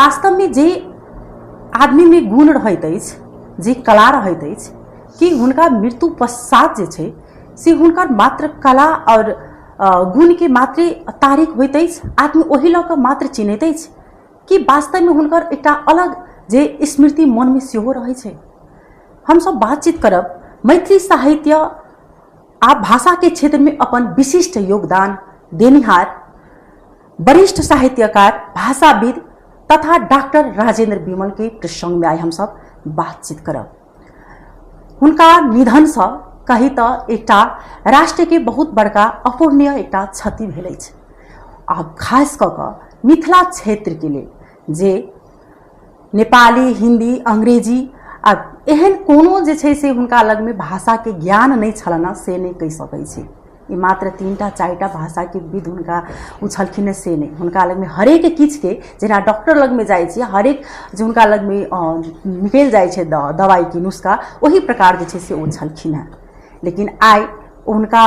वास्तव में जे आदमी में गुण रहैत अछि, जे कला रहैत अछि, कि हुनका मृत्यु पश्चात जे छै से हुनकर मात्र कला और गुण के मात्र तारीख होइत अछि, आदमी ओहि लऽ कऽ मात्र चिन्हैत अछि कि वास्तव में हुनकर एकटा अलग जे स्मृति मन में सेहो रहै छै। हम सब बातचीत करब मैथिली साहित्य आ भाषा के क्षेत्र में अपन विशिष्ट योगदान देनिहार वरिष्ठ साहित्यकार, भाषाविद तथा डॉक्टर राजेंद्र बिमल के प्रसंग में आइ हम सब बातचीत करब। हुनका निधन से कही तो एकटा राष्ट्र के बहुत बड़का अपूर्णीय एकटा क्षति भेल अछि। आ खास कऽ कऽ मिथिला क्षेत्र के लिए जे नेपाली, हिंदी, अंग्रेजी आ एहन कोनो जे छै से हुनका लग में भाषा के ज्ञान नहीं छलना से नहीं कहि सकै छी। ई मात्र 3टा 4टा भाषा के विद हुनका उछलखिन से नहीं, हुनका लग में हरेक किछ के जेना डॉक्टर लग में जाय छी, हरेक जे हुनका लग में निकल जाय छै दवाई के नुस्खा, वही प्रकार जे छै से ओ छलखिन है। लेकिन आइ हुनका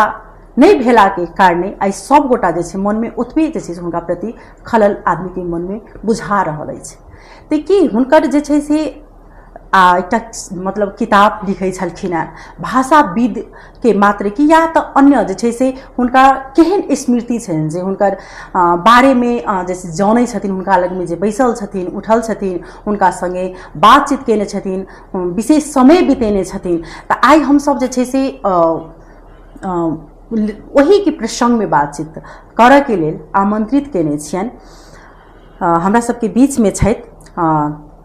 नहीं भेला के कारणे आइ सब गोटा जे छै मन में ओतबे जे छै से हुनका प्रति खलल आदमी के मन में बुझा रहल अछि। ते कि हुनकर जे छै से एकटा मतलब किताब लिखै छलखिन है भाषाविद के मात्र कि या तो अन्य जे छै से हुनका केहन स्मृति छनि जे हुनकर बारे में जैसे जानै छथिन, हुनका लग में जे बैसल छथिन, उठल छथिन, हुनका संगे बातचीत केने छथिन, विशेष समय बितेने छथिन। तऽ आइ हम सब जे छै से वही के प्रसंग में बातचीत करऽ के लेल आमंत्रित केने छियनि। हमरा सबके बीच में छथि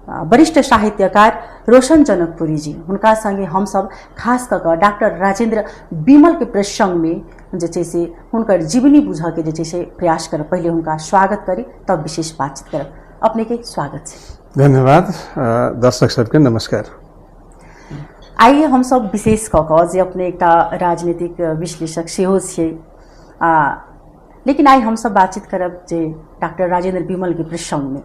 वरिष्ठ साहित्यकार रोशन जनकपुरी जी। हुनका संगे हम सब खास कऽ कऽ डॉक्टर राजेंद्र बिमल के प्रसंग में जे छै से हुनकर जीवनी बुझऽ के जे छै से प्रयास करब। पहले हुनका स्वागत करी तब विशेष बातचीत करब। अपने के स्वागत छै। धन्यवाद। दर्शक सबके नमस्कार। आइए हम सब विशेष कऽ कऽ जे अपने एकटा राजनीतिक विश्लेषक सेहो छियै, लेकिन आइ हम सब बातचीत करब जे डॉक्टर राजेंद्र बिमल के प्रसंग में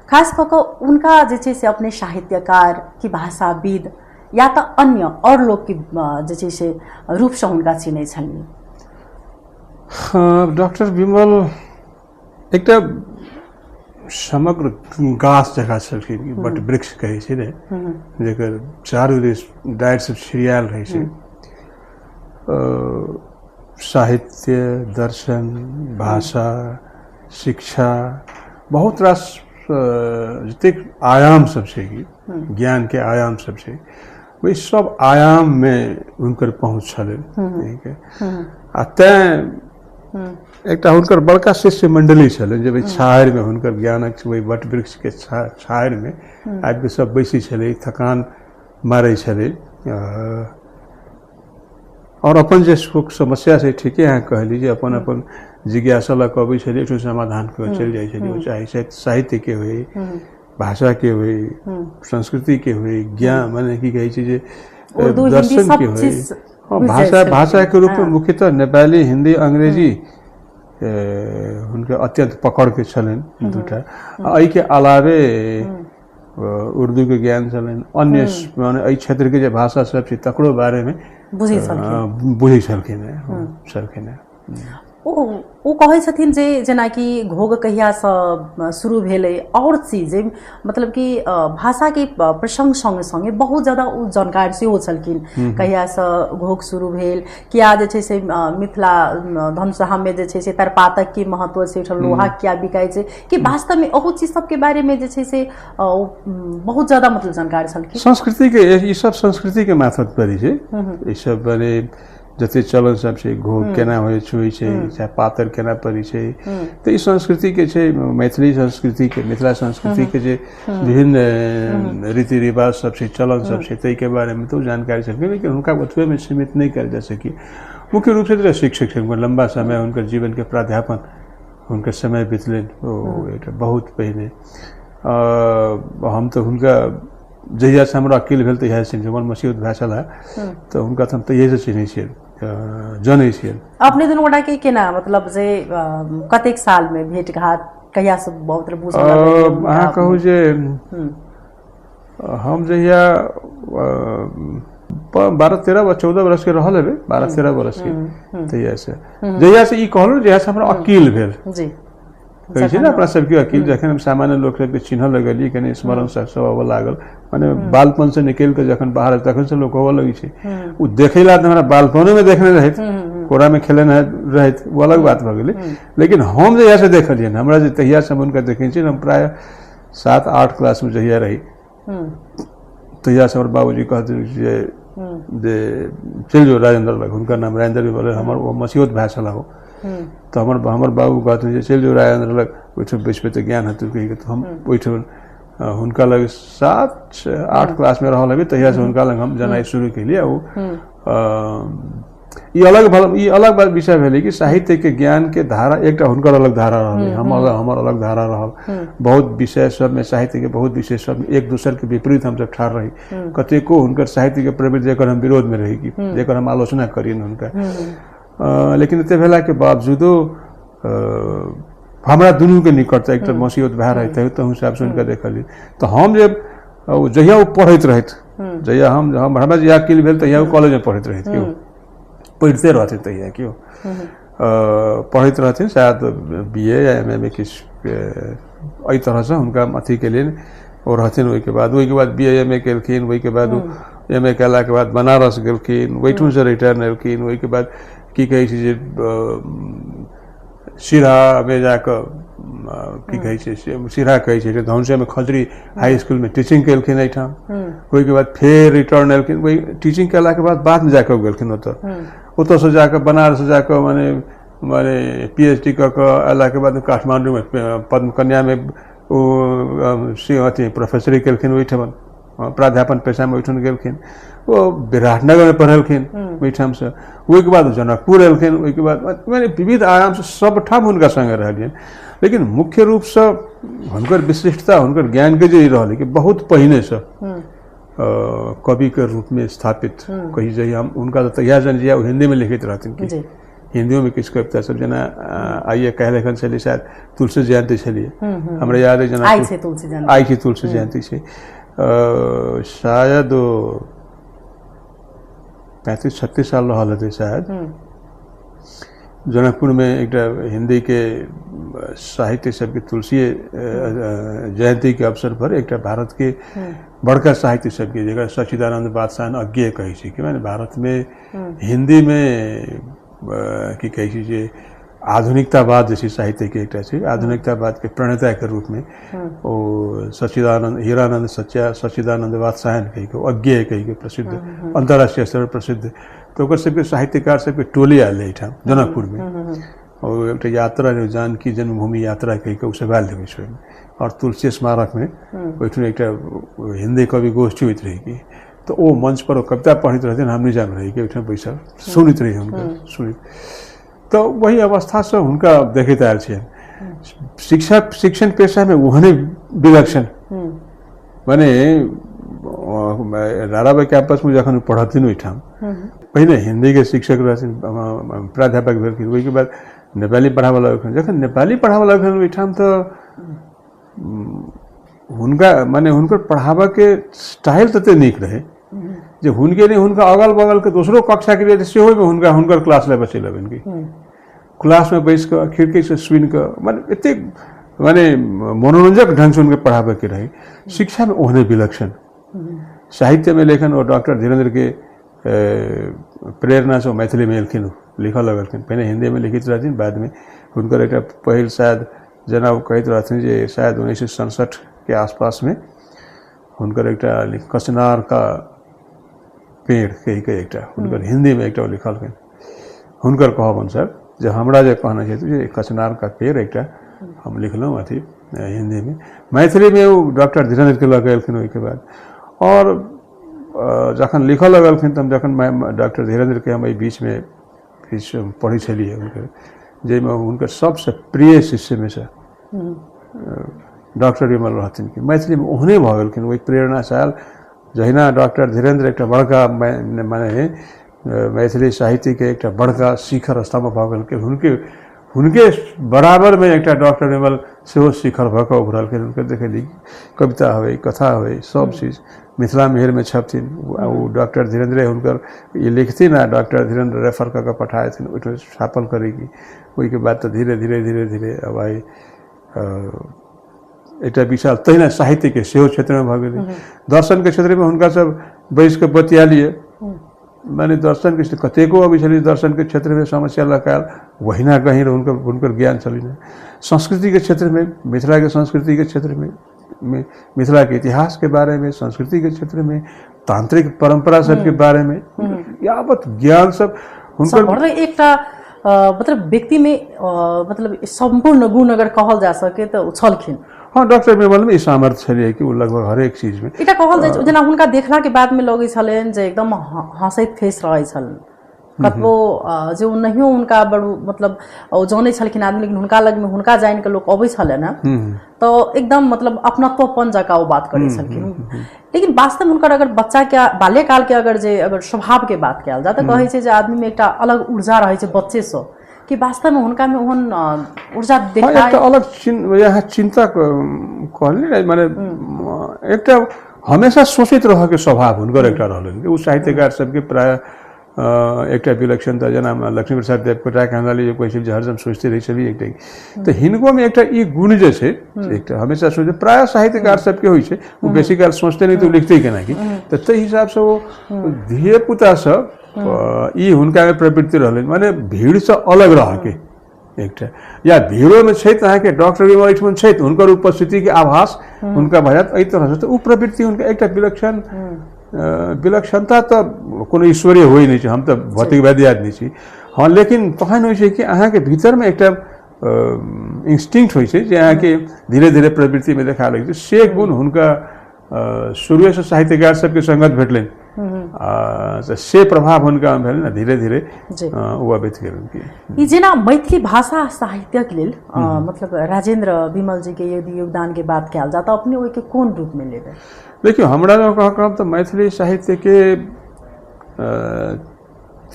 खास कऽ कऽ उनका जे छै से अपने साहित्यकार की भाषाविद या तो अन्य और लोग के जे छै से रूप से हुनका चिन्है छलियै। डॉक्टर बिमल एकटा समग्र गाछ जकाँ छलखिन, बट वृक्ष कहै छै ने, जेकर चारू दिस डारि सब छिड़ियाल रहै छै। साहित्य, दर्शन, भाषा, शिक्षा, बहुत रास जतेक आयाम सब छै कि ज्ञान के आयाम सब छै, वही सब आयाम में हुनकर पहुँच छलै। आ तें एकटा हुनकर बड़का शिष्य मंडली छलै, जे छाहरि में हुनकर ज्ञानक वही वट वृक्ष के छाहरि में आबि के सब बैसी छलै, थकान मारै छलै और अपन जे सुख समस्या से ठीके अहाँ कहली जे अपन अपन जिज्ञासा लऽ कऽ अबै छलै, एकठो समाधान कऽ चलि जाइ छलै। चाहे साहित्य के होय, भाषा के होय, संस्कृति के होय, ज्ञान माने की कहै छै जे दर्शन के होय, भाषा के रूप में मुख्यतः नेपाली, हिंदी, अंग्रेजी हुनके अत्यंत पकड़ के छलनि दूटा। एहि के अलावे उर्दू के ज्ञान छलनि, अन्य माने एहि क्षेत्र के जे भाषा सब छै तकरो बारे में बुझै छलखिन। ओ कहै छथिन जे जेना कि घोग कहिया से शुरू भेलै और चीज मतलब कि भाषा के प्रसंग संगे संगे बहुत ज्यादा ओ जानकार सेहो छलखिन। कहिया से घोग शुरू भेल, किया जे छै से मिथिला धनुषा में जे छै से तरपातक के महत्व से लोहा किया बिकाय छै, कि वास्तव में ओहो चीज सब के बारे में जे छै से बहुत ज्यादा मतलब जानकार छलखिन। संस्कृति के ई सब संस्कृति के मार्फत पड़ी छै, ई सब बने जते चलन सब छै, घोग केना होइ छै, चाहे पातर केना पड़ी छै, तो ई संस्कृति के छै, मैथिली संस्कृति के, मिथिला संस्कृति के जे विभिन्न रीति रिवाज सब छै, चलन सब छै, तै के बारे में तो जानकारी छलखिन। लेकिन हुनका ओतबे में सीमित नहीं कर जा सकी। मुख्य रूप से शिक्षक छलखिन, लंबा समय हुनकर जीवन के प्राध्यापन हुनकर समय बितलनि बहुत पहिने। हम तो हुनका जहिया से हमरा अकिल भेल तहिया से जमल मसीह भए छला, तो हुनका हम तहिया से चिन्है छियै, जानै छियै। अपने दुनू गोटा के केना मतलब जे कतेक साल में भेट घाट कहिया से बहुत बुझल लागल? अहाँ कहू जे हम जहिया 12-13 व 14 बरस के रहल हेबै, 12-13 बरस के, तहिया से जहिया से ई कहलहुँ जहिया से हमरा अकिल भेल, कहै छै ना अपना सबके अकील जखन हम सामान्य लोग सबके चिन्ह लगलिए कनी स्मरण सब अब लागल माने बालपन से निकल के जखन बाहर तखन से लोग होवे लगी छै उ देखैला त हमरा बालपनो में देखने रहैत कोरा में खेले रहैत वो अलग बात भ गेलै लेकिन हम जहिया से देखलिए हमरा जे तहिया से उनका देखै छी हम प्राय 7-8 क्लास में जहिया रही तहिया से हमर बाबूजी कहते जे चल जो राजेंद्र लग उनका नाम राजेंद्र भी बोले हमर वो मसीहोत भाई छला हो तो हमर बाबू कहते जे चल जो राजेंद्र लग ओइठम बैसबे त ज्ञान हेतु कहि के तो हम ओइठम हुनका लग 7-8 क्लास में रहल हबे तहिया से हुनका लग हम जनाई शुरू केलिए ओ ई अलग बात विषय भेलै कि साहित्य के ज्ञान के धारा एकटा हुनकर अलग धारा रहलै हमर अलग धारा रहल बहुत विषय सब में साहित्य के बहुत विषय सब में एक दूसर के विपरीत हम सब ठाड़ रही कतेको हुनकर साहित्य के प्रवृत्ति जेकर हम विरोध में रही कि जेकर हम आलोचना करियन हुनका लेकिन एते भेला के बावजूदो हमरा दुनू के निकटता एक त मसीहत भए रहते तो हिसाब से उनका देखली तो हम जब जहिया पढ़ैत रहैत जहिया हम हमरा जे अकील भेल तहिया कॉलेज में पढ़ैत रहैत क्यों पढ़ते रहते तहिया क्यों पढ़ते रहते शायद बीए या एमए में किस अई तरह से उनका अथी के लिए और रहथिन ओई के बाद बीए एमए केलखिन ओई के बाद एमए केला के बाद बनारस गेलखिन ओइठुन से रिटर्न एलखिन ओई के बाद की कहै छै जे सिरा में जाकर की कहै छै सिरा कहै छै धनसे में खजरी हाई स्कूल में टीचिंग केलखिन एठाम ओई के बाद फिर रिटर्न एलखिन वही टीचिंग केला के बाद में जाकर गेलखिन ओतऽ से जाकर बनारस जाकर माने पीएचडी क अला के बाद काठमांडू में पद्म कन्या में अथी प्रोफेसरी केलखिन ओइठम प्राध्यापन पेशा में ओइठन गेलखिन वो विराटनगर में पढ़लखिन ओइठम से ओई के बाद जनकपुर एलखिन ओई के बाद माने विविध आयाम से सब ठाम हुनका संगे रहलियन लेकिन मुख्य रूप से हुनकर विशिष्टता हुनकर ज्ञान के जे रहलै कि बहुत पहिने से कवि के रूप में स्थापित कही जाइए हम उनका तो तैयार जन जिया हिंदी में लिखित रहथिन कि हिंदी में किस कविता सब जना आइए कह लेखन छली शायद तुलसी जयंती छलिए हमरा याद है जना आई थी तुलसी जयंती से शायद 35-36 साल रहल थे शायद जनकपुर में एक हिंदी के साहित्य सबके तुलसी जयंती के अवसर पर एक भारत के बड़का साहित्य सबके जगह सच्चिदानंद बादशाह अज्ञे कही छै कि माने भारत में हिंदी में की कही छै जे आधुनिकतावाद जैसी साहित्य के एक आधुनिकतावाद के प्रणेता के रूप में वो सच्चिदानंद हीरानंद सच्चिदानंद बादशाह कही के अज्ञे कही के प्रसिद्ध अंतर्राष्ट्रीय स्तर पर प्रसिद्ध तो सबके साहित्यकार सबके टोली आयल एठाम जनकपुर में और एक यात्रा जानकी जन्मभूमि यात्रा कही के उसे बैल देवे छै और तुलसी स्मारक में ओइठुन एक हिंदी कवि गोष्ठी होइत रही कि तो वो मंच पर कविता पढ़ित रहते हमनी जान रही कि ओइठुन बैसल सुनित रही उनका सुनित तो वही अवस्था से उनका देखैत आयल छै शिक्षण पेशा में ओहने विलक्षण माने राराबाई कैंपस में जखन पढ़थिन ओइठाम पहले हिंदी के शिक्षक रहथिन प्राध्यापक भेलखिन ओई के बाद नेपाली पढ़ाबे लगलखिन जखन नेपाली पढ़ाबे लगलखिन ओइठाम तो हुनका माने हुनकर पढ़ाबे के स्टाइल तते नीक रहे जे हुनके नहीं हुनका अगल बगल के दूसरो कक्षा के लिए सेहो में हुनकर क्लास ले बचे लगन की क्लास में बैस कर खिड़की से सुन कर माने एते माने मनोरंजक ढंग से उनके पढ़ाबे के रहे शिक्षा में ओहने विलक्षण साहित्य में लेखन और डॉक्टर धीरेन्द्र के प्रेरणा से मैथिली में एलखिन लिखल लगलखिन पहले हिंदी में लिखित रहथिन बाद में हुनकर एक पहिल शायद जना कहते रहथिन जे शायद 1967 के आसपास में हुनकर एक कचनार का पेड़ कही के एक हुनकर हिंदी में एक लिखलखिन हुनकर कहब अनुसार जो हमरा जे कहना चाहिए कचनार का पेड़ एक हम लिखलहुँ अथी हिंदी में मैथिली में वो डॉक्टर धीरेन्द्र के लग एलखिन ओई के बाद और जखन लिखल लगलखिन तो जखन डॉक्टर धीरेन्द्र के हम बीच में पढ़ी छलिए उनके जैमे उनकर सबसे प्रिय शिष्य में से डॉक्टर विमल रहथिन कि मैथिली में ओहने भ गेलखिन वही प्रेरणा साल जहिना डॉक्टर धीरेन्द्र एक बड़का माने मैथिली साहित्य के एक बड़का शिखर स्तंभ भ गेलखिन हुनके बराबर में एक डॉक्टर विमल सेहो शिखर भऽ कऽ उभरलखिन हुनकर देखली कविता होय कथा होय सब चीज मिथिला मेहर में छपथिन वो डॉक्टर धीरेन्द्र हुनकर ये लिखथिन आ डॉक्टर धीरेन्द्र रेफर कऽ पठाएथिन ओइठो छापल करेगी ओई के बाद तो धीरे धीरे अब आई एक विशाल तहिना साहित्य के सेहो क्षेत्र में भ गेलै, दर्शन के क्षेत्र में हुनका सब बैस के बतियालिए, माने दर्शन के कतेको अबै छलै दर्शन के क्षेत्र में समस्या लकाल वहिना कहीं हुनकर ज्ञान छलनि। संस्कृति के क्षेत्र में, मिथिला के संस्कृति के क्षेत्र में, मिथिला के इतिहास के बारे में, संस्कृति के क्षेत्र में, तांत्रिक परंपरा सब के बारे में यावत ज्ञान सब हुनकर एकटा मतलब व्यक्ति में मतलब संपूर्ण गुण अगर कहल जा सके तो छलखिन। हाँ, डॉक्टर बिमल में ई सामर्थ्य छलिए कि वो लगभग हर एक चीज में इटा कहल जाय जेना हुनका देखला के बाद में लगै छलेन जे एकदम हंसैत फेस रहै छलन, कतबो जो नहियो हुनका बड़ू मतलब जाने छलखिन आदमी, लेकिन हुनका लग में हुनका जान के लोग अबै छले ना तो एकदम मतलब अपनत्वपन जका वो बात करै छलखिन। लेकिन वास्तव में हुनकर अगर बच्चा के बाल्यकाल के अगर स्वभाव के बात कयल जाए तो कहै छै जे आदमी में एकटा अलग ऊर्जा रहै छै बच्चे से कि वास्तव में हुनका में ओहन ऊर्जा देखा एक अलग यहाँ चिंता कहले माने एक हमेशा सोचित रह के स्वभाव हुनकर एक रहलन। उ साहित्यकार सबके प्राय एक विलक्षणता जना लक्ष्मी प्रसाद देवकोटा के हमरा लिए कोई चीज हरदम सोचते रही छली एक तो हिनको में एक ई गुण जे छै एक हमेशा सोचे प्राय साहित्यकार सबके होइ छै, वो बेसी काल सोचते नहीं तो लिखते केना कि तो ते हिसाब से वो धिये पुता सब ई हुनका में प्रवृत्ति रहले, माने भीड़ से अलग रह के एक या भीड़ों में छै अहाँ के डॉक्टर बिमल एठमन छै हुनकर उपस्थिति के आभास हुनका भजत एहि तरह से तो उ प्रवृत्ति हुनका एक विलक्षणता तो कोनो ईश्वरीय होइ नहीं छै, हम तो भौतिकवादी आदमी छी। हाँ, लेकिन तहन होइ छै कि अहाँ के भीतर में एक इंस्टिंक्ट होइ छै जे अहाँ के धीरे धीरे प्रवृत्ति में देखा लगे से गुण हुनका शुरू से साहित्यकार सबके संगत भेटलनि से प्रभाव हुनका भेल ना धीरे धीरे वो अबैत गेल। ई जेना मैथिली भाषा साहित्य के लेल मतलब राजेंद्र बिमल जी के यदि योगदान के बात कयल जाए तो अपने ओहि के कोन रूप में लेबे? देखियो हमरा जो कहब तो मैथिली साहित्य के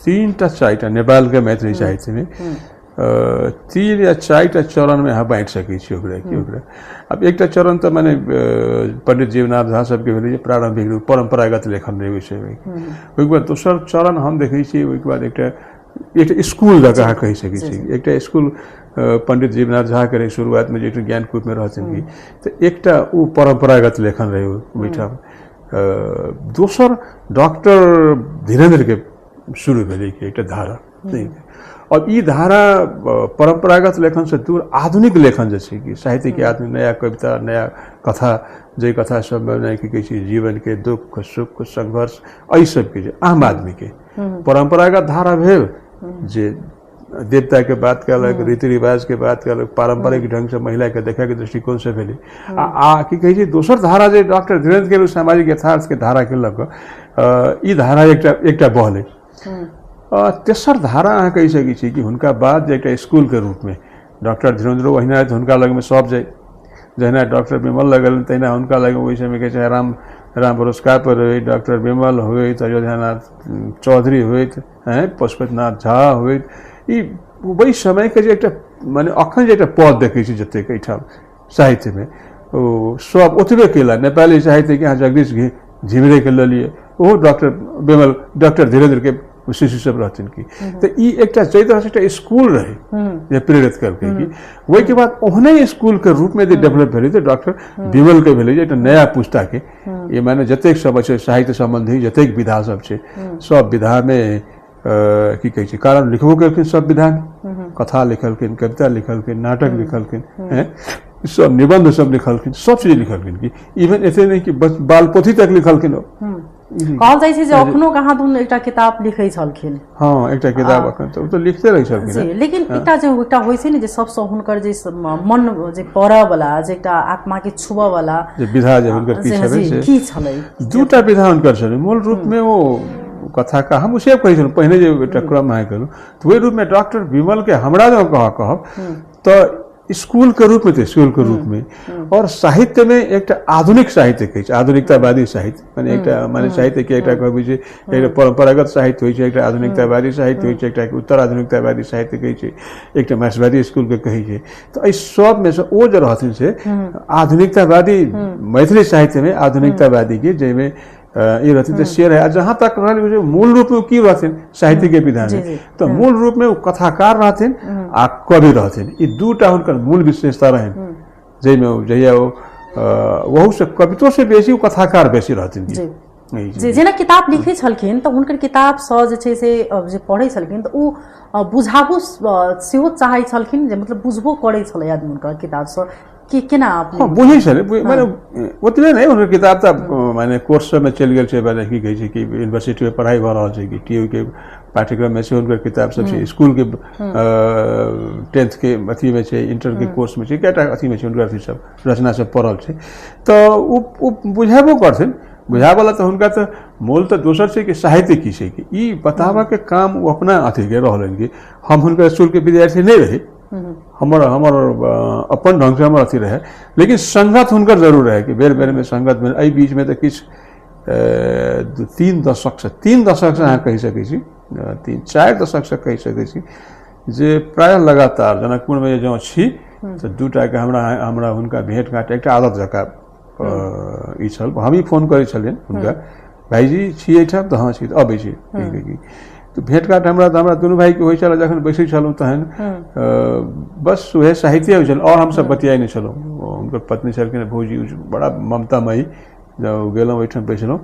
3टा 4टा नेपाल के मैथिली साहित्य में 3 या 4टा चरण में अहाँ बाँटि सकै छी ओकरा कि ओकरा। अब एकटा चरण तो माने पंडित जीवनाथ झा सबके भेलै प्रारंभिक रूप परंपरागत लेखन रहे छै, ओहि बाद दोसर चरण हम देखै छी, ओहि बाद एकटा स्कूल जगह अहाँ कहि सकै छी, एकटा स्कूल पंडित जीवनाथ झा के शुरुआत में जो ज्ञानकूप में रहथिन कि तो एकटा उ परंपरागत लेखन रहे ओहिठाम। दोसर डॉक्टर धीरेन्द्र के शुरू भेलै कि एकटा धारा, और ई धारा परंपरागत लेखन से दूर आधुनिक लेखन जैसे कि साहित्य के आदमी नया कविता नया कथा जे कथा सब में कि जीवन के दुख सुख संघर्ष एहि सब के आम आदमी के परंपरागत धारा भेल जे देवता के बात कलक, रीति रिवाज के बात कलक, पारंपरिक ढंग से महिला के देखा के दृष्टिकोण से भेलै कि कहे छै दोसर धारा जे डॉक्टर धीरेन्द्र के सामाजिक यथार्थ के धारा के लग ई धारा एकटा बहलै। तेसर धारा अहाँ कहि सकै छी कि हुनका बाद जे एकटा स्कूल के रूप में डॉक्टर धीरेन्द्र ओहिना हुनका लग में सब जाय जहिना डॉक्टर बिमल लगल तहिना हुनका लग ओहि समय के चाहे राम पुरस्कार पर रहे डॉक्टर बिमल होइत, अयोध्यानाथ चौधरी होइत, पशुपतिनाथ झा होइत, ई वही समय के जे एकटा माने अखन जे एकटा पद देखै छी जतेक एहिठाम साहित्य में ओ सब ओतबे केला। नेपाली साहित्य के यहाँ जगदीश झिमरे के लऽ लिए ओहो डॉक्टर बिमल डॉक्टर धीरेन्द्र के शिशु सब रहथिन की तो ई एकटा जै तरह से स्कूल रहे जे प्रेरित करके कि वही के बाद ओहने स्कूल के रूप में जे डेवलप भेलै तो डॉक्टर बिमल के भेलै एकटा नया पुस्ता के ये माने जतेक सब छै साहित्य संबंधी जतेक विधा सब छै सब विधा में की कहै छै कारण लिखबो केलखिन सब विधा में कथा लिखलखिन, कविता लिखलखिन, नाटक लिखलखिन, सब निबंध सब लिखलखिन, सब चीज लिखलखिन कि इवन एते नहीं कि बाल पोथी तक लिखलखिन। कहल जाइ छै जे अखनो कहाँ दुन एकटा किताब लिखै छलखिन। हाँ, एकटा किताब अखन तो लिखते रहै छलखिन। लेकिन एकटा जे एकटा होइ छै ने जे सबसँ हुनकर जे मन जे पढ़ऽ वाला जे एकटा आत्मा के छुबऽ वाला जे विधा जे हुनकर की छलै दूटा विधा हुनकर छलै मूल रूप में वो कथा का हम उसे कहै छलहुँ पहिने जे एकटा क्रम अहाँ करू तो वही रूप में डॉक्टर बिमल के हमरा जो कहब तो स्कूल के रूप में थे स्कूल के रूप में और साहित्य में एक आधुनिक साहित्य कहे आधुनिकतावादी साहित्य माने एक माने साहित्य के एक कहबै छै एक परंपरागत साहित्य होइ छै एक आधुनिकतावादी साहित्य होइ छै एक उत्तर आधुनिकतावादी साहित्य कहे छै एक मार्क्सवादी स्कूल के कहे छै तो एहि सब में से ओ जे रहथिन से आधुनिकतावादी मैथिली साहित्य में आधुनिकतावादी के जैमे ये रहथिन तो शेर है जहाँ तक मूल रूप में की रहथिन साहित्य के विधा में तो मूल रूप में वो कथाकार रहथिन आ कवि रहथिन ये दूटा हुनकर मूल विशेषता रहन जाहिमे जहिया वहू से कवितो से बेसी कथाकार बेसी रहथिन जी जेना किताब लिखै छलखिन तऽ हुनकर किताब सँ जे छै से जे पढ़ै छलखिन तऽ ओ बुझाबो सेहो चाहै छलखिन जे मतलब बुझबो करै छलै आदमी हुनकर किताब सँ कि केना अपने बुझै छलै माने ओतबे नहीं हुनकर किताब तऽ माने कोर्स में चलि गेल छै माने की कहै छै कि यूनिवर्सिटी में पढ़ाई भऽ रहल छै कि टीयू के पाठ्यक्रम में से हुनकर किताब सब छै स्कूल के 10th के अथी में छै इंटर के कोर्स में छै कएटा अथी में छै हुनकर अथी सब रचना सब पढ़ल छै तऽ ओ बुझाबो करथिन बुझावला तऽ हुनका तऽ मूल तऽ दोसर छै कि साहित्य की छै कि ई बताबऽ के काम वो अपना अथी के रहलन कि हम हुनकर स्कूल के विद्यार्थी नहीं रहे हमर अपन ढंग से हमर अथी रहे लेकिन संगत हुनकर जरूर रहे कि बेर बेर में संगत में एहि बीच में तऽ किछु 3 दशक से अहाँ कहि सकै छी 3-4 दशक से कहि सकै छी जे प्राय लगातार जनकपुर में जँ छी तऽ 2टा के हमरा हुनका भेंट घाट एकटा आदत जकाँ ई छल हम ही फोन करै छलियनि हुनका भाईजी छी एहिठाम तऽ हाँ छी तऽ अबै छी तो भेंट घाट हमरा दुनू भाई के होइ छल जखन बैसै छलहुँ तहन बस वह साहित्य होइ छल और हमसब बतियाइ नहि छलहुँ हुनकर पत्नी छलखिन भौजी बड़ा ममतामयी जब गेलहुँ ओहिठाम बैसलहुँ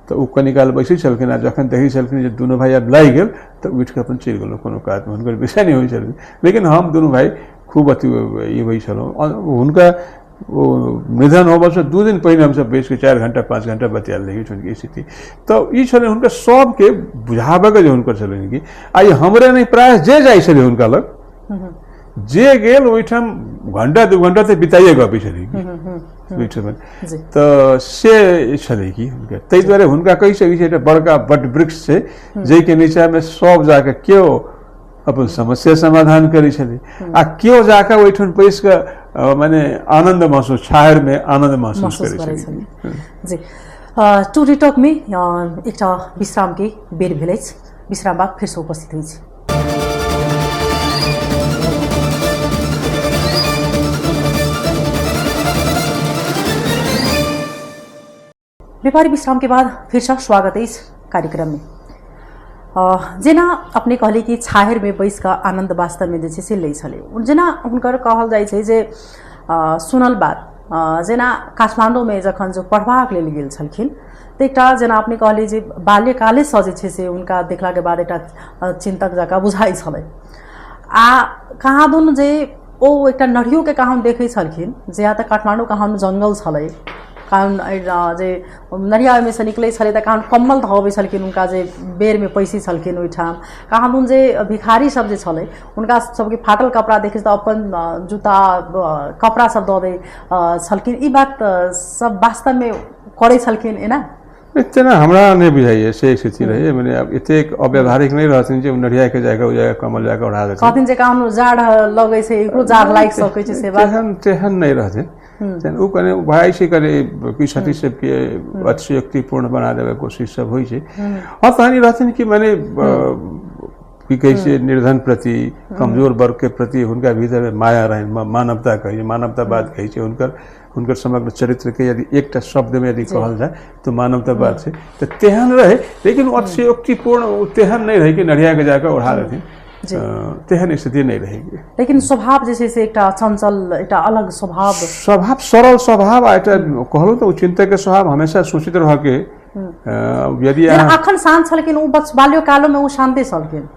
तऽ ओ कनि काल बैसै छलखिन आ जखन देखै छलखिन जे दुनू भाई आब लागि गेल तऽ उठि कऽ अपन चलि गेलहुँ कोनो काजमे हुनकर विषय नहि होइ छलखिन लेकिन हम दुनू भाई खूब अथी ई होइ छलहुँ हुनका वो निधन होबऽ से 2 दिन पहिने हमसब बैस के 4 घंटा 5 घंटा बतियाल रही हुनकी स्थिति तो ई छलै हुनका सबके बुझाबऽ जे हुनकर छलनि कि आइ हमरे नहीं प्राय जे जाइ छलै हुनका लग जे गेल ओहिठाम घंटा 2 घंटा तऽ बिताइए गपै छलै ओहिठाम तऽ से छलै कि हुनका ताहि दुआरे हुनका कहि सकै छै एकटा बड़का वट वृक्ष छै जाहिके नीचा में सब जाके केओ अपन समस्या समाधान करै छलै आ केओ जाके ओहिठाम बैस कऽ माने आनंद महसूस छाहर में आनंद महसूस करै छलै जी टू रिटॉक में एकटा विश्राम के बेर भेल अछि विश्राम बाद फिर से उपस्थित होइ छी व्यापारी विश्राम के बाद फिर से स्वागत है इस कार्यक्रम में जेना अपने कहले कि छाहर में बैस का आनंद वास्तव में जे से लै छले जेना हुनकर कहल जाइ छै जे सुनल बात जेना काठमांडू में जखन जो पढ़बाक लेल गेल छलखिन तऽ एकटा जेना अपने कहले जे बाल्यकाले से जे छै से हुनका देखला के बाद एकटा चिंतक जकाँ बुझाइ छलै आ कहाँ दुन जे ओ एकटा नढ़ियो के कहाँ देखै छलखिन जे या तऽ काठमांडू कहाँ जंगल छलै कारण जे नरिया में से निकले छले कारण कम्मल धोबे छलखिन उनका जे बेर में पैसी छलखिन ओहिठाम कहाँ दुन जे भिखारी सब जे छले उनका सबके फाटल कपड़ा देखे तऽ अपन जूता कपड़ा सब दऽ दे छलखिन ई बात सब वास्तव में करे छलखिन एना इतना हमरा नहीं बुझाइए से स्थिति रही मैंने अब इतने अव्यवहारिक नहीं रहथिन जे नढ़िया के जाके ओ जाके कमल जाके ओढ़ा देथिन कहथिन जे काम जाड़ लगे छै एकरो जाड़ लाग सकै छै से बात तेहन नहीं रहथिन वो कने भाई से करे कि सती सब के अतिशयोक्तिपूर्ण बना देवे कोशिश सब होइ छै और कहानी रहथिन कि मैंने की कहै छै निर्धन प्रति कमजोर वर्ग के प्रति हुनका भीतर में माया रहे मानवता कहे मानवतावाद कहै छै हुनकर समग्र चरित्र के यदि एकटा शब्द में यदि कहल जाए तो मानवतावाद छै तो तेहन रहे लेकिन अतिशयोक्तिपूर्ण तेहन नहीं रहे कि नढ़िया के जाकर ओढ़ा देथिन तेहन स्थिति नहीं रहेगी लेकिन स्वभाव जैसे से एकटा चंचल एकटा अलग स्वभाव सरल स्वभाव आ एकटा कहलहुँ तो चिंतक के स्वभाव हमेशा सोचित रह के यदि अखन शांत छलखिन ओ बाल्यकाल में ओ शांते छलखिन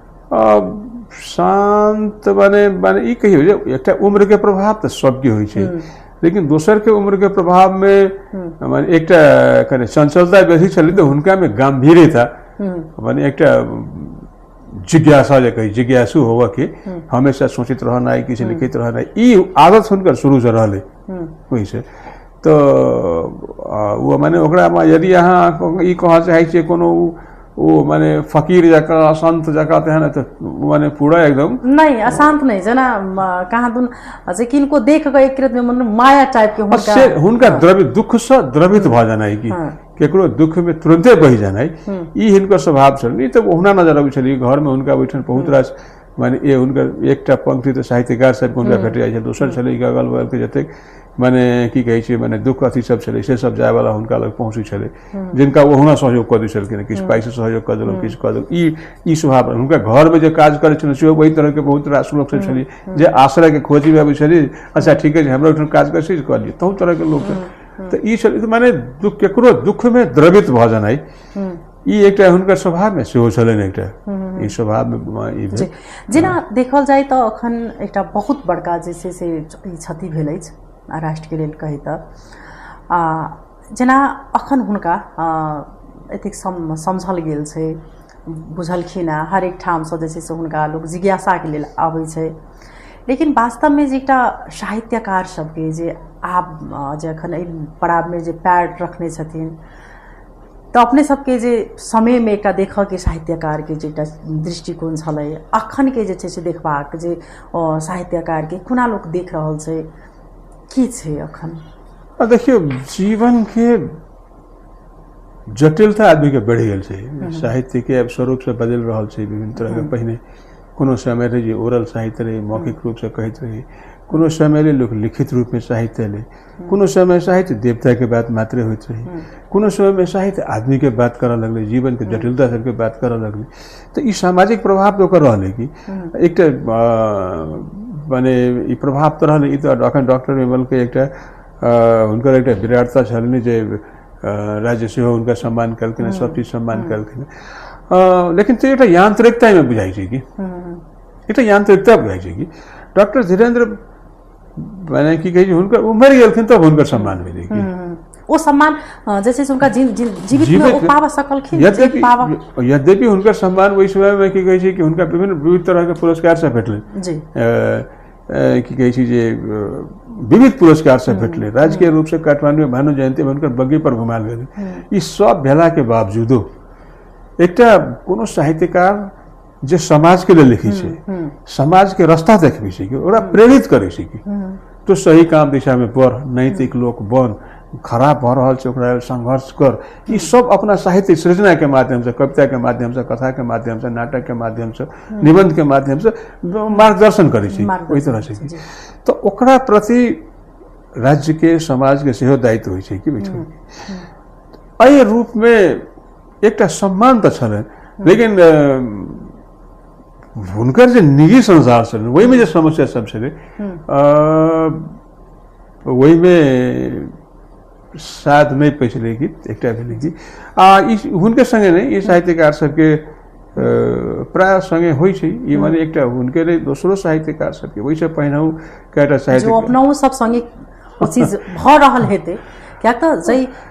शांत माने ई कहियो जे एकटा उम्र के प्रभाव तो सबके होइ छै लेकिन दोसर के उम्र के प्रभाव में माने एकटा कने चंचलता बेसी छलै तो हुनका में गंभीरता माने एकटा जिज्ञासा जे कही जिज्ञासु होबऽ के हमेशा सोचित रहनाइ किछु लिखित रहनाइ ई आदत हुनकर शुरू से रहलै ओहि से तो वो माने ओकरा में यदि अहाँ ई कहऽ चाहै छियै कोनो वो माने फकीर जकाँ अशांत जकाँ तेहन तो माने पूरा एकदम नहीं अशांत नहीं जना कहाँ दुन जे किनको देख के एक में मन माया टाइप के हुनका द्रवित दुख से द्रवित भ जानाइ कि केकरो दुख में तुरंते बहि जानाइ ई हिनकर स्वभाव छल नहीं तो ओहना नजर अबै छलै घर में हुनका बैठन बहुत रास माने ए हुनकर एकटा पंक्ति तो साहित्यकार सब हुनका भेट जाइ छै दोसर छलै अगल बगल के जतेक माने की कहै छै माने दुख अथी सब छलै से सब जाय वाला हुनका लग पहुँचै छलै जिनका वो हुना सहयोग कऽ दै छलखिन किछु पाइसँ सहयोग कऽ देलहुँ किछु कऽ देलहुँ ई स्वभाव हुनका घरमे जे काज करै छलै सेहो वही तरहके बहुत रास लोक सब छलै जे आश्रयके खोजीमे अबै छलै अच्छा ठीके छै हमरा ओहिठाम काज करै छै कऽ दियौ तहु तरहके लोक तऽ ई छलै माने केकरो दुःखमे द्रवित भऽ जेनाइ ई एकटा हुनकर स्वभावमे सेहो छलनि एकटा ई स्वभावमे ई भेल जेना देखल जाय तऽ अखन एकटा बहुत बड़का जे छै से ई क्षति भेल अछि राष्ट्रके लेल कही तऽ जेना अखन हुनका एतेक समझल गेल छै बुझलखिन हँ हरेक ठामसँ जे छै से हुनका लोक जिज्ञासाके लेल आबै छै लेकिन वास्तवमे जे एकटा साहित्यकार सबके जे आब जे अखन एहि पड़ावमे जे पैर रखने छथिन तऽ अपने सबके जे समयमे एकटा देखऽके साहित्यकारके जे एकटा दृष्टिकोण छलै अखनके जे छै से देखबाक जे साहित्यकारके कोना लोक देख रहल छै की छै अखन देखियौ जीवन के जटिलता आदमी के बढ़ि गेल छै साहित्य के अब स्वरूप से बदल रहल छै विभिन्न तरह के पहिने कोनो समय रहे जे ओरल साहित्य रहे मौखिक रूप से कहैत रहे कोनो समय ले लोक लिखित रूप में साहित्य ले कोनो समय साहित्य देवता के बात मात्र होइत रहे कोनो समय में साहित्य आदमी के बात करऽ लगले जीवन के जटिलता सबके बात करऽ लगले तो ई सामाजिक प्रभाव तो कर रहले कि एकटा माने ई प्रभाव तो रहले ई तो अखन डॉक्टर विमल के एकटा हुनकर एकटा विराटता छलनि जे राज्य सेहो हुनका सम्मान कलखिन सब चीज सम्मान कलखिन लेकिन तो एकटा यांत्रिकता में बुझाइ छै कि एकटा यांत्रिकता बुझाइ छै कि डॉक्टर धीरेन्द्र माने की कही हुनकर उमर गेलखिन तब हुनकर सम्मान भेलै कि ओ सम्मान जैसे हुनका जीवित में ओ पावा सकलखिन यद्यपि हुनकर सम्मान ओहि समय में की कही छै कि हुनका विभिन्न तरह के पुरस्कार सब भेटलै जी की कही छै जे विविध पुरस्कार सब भेटलै राजकीय रूप से काठमांडू में भानु जयंती में हुनकर बग्गी पर घुमाल गेलै ई सब भेला के बावजूदो एकटा कोनो साहित्यकार जे समाज के लिए लिखी छै समाज के रास्ता देखबी छै कि ओकरा प्रेरित करै छै कि तो सही काम दिशा में बढ़ नैतिक लोक बन खराब भऽ रहल छै ओकरा संघर्ष कर ई सब अपना साहित्य सृजना के माध्यम से कविता के माध्यम से कथा के माध्यम से नाटक के माध्यम से निबंध के माध्यम से मार्गदर्शन करै छै ओहि तरह से तो ओकरा प्रति राज्य के समाज के सेहो दायित्व होइ छै कि बैठो एहि रूप में एकटा सम्मान तऽ छलै लेकिन हुनकर जे निजी संसार छलै वही में जे समस्या सब छलै वही में शायद नहीं पैसले कि एकटा भेलै कि हुनके संगे नहीं ई साहित्यकार सबके प्राय संगे होइ छै ई माने एकटा हुनके नहीं दोसरो साहित्यकार सबके वही से पहिनहु कएटा साहित्य जो अपनाऊ सब संगे ओ चीज भ रहल हेतै क्या तो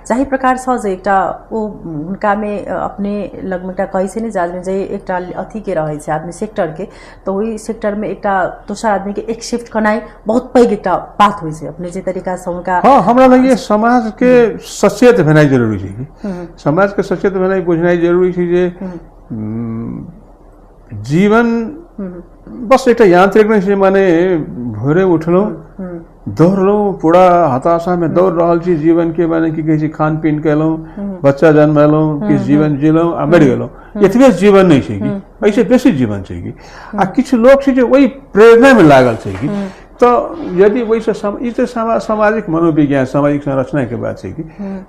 जाहि प्रकार से जे एकटा ओ हुनका में अपने लग में एकटा कहै छै ने जे आदमी जे एकटा अथी के रहै छै आदमी सेक्टर के तो ओहि सेक्टर में एकटा दोसर आदमी के एक शिफ्ट करनाइ बहुत पैघ एकटा बात होइ छै अपने जे तरीका से हुनका हाँ हमरा लगे समाज के सचेत भेनाइ जरूरी छै कि समाज के सचेत भेनाइ बुझनाइ जरूरी छै जे जीवन बस एकटा यांत्रिक नहीं छै माने भोरे उठलौं दौड़लौं पूरा हताशा में दौड़ रहल छी जीवन के माने की कहै छै खान पीन केलौं बच्चा जन्मेलौं किछु जीवन जीलौं आ मरि गेलौं एतबे जीवन नहीं छै कि ऐसे बेसी जीवन छै कि आ किछु लोग छै जे वही प्रेरणा में लागल छै कि तो यदि वही से ई तो सामाजिक मनोविज्ञान सामाजिक संरचना के बात छै कि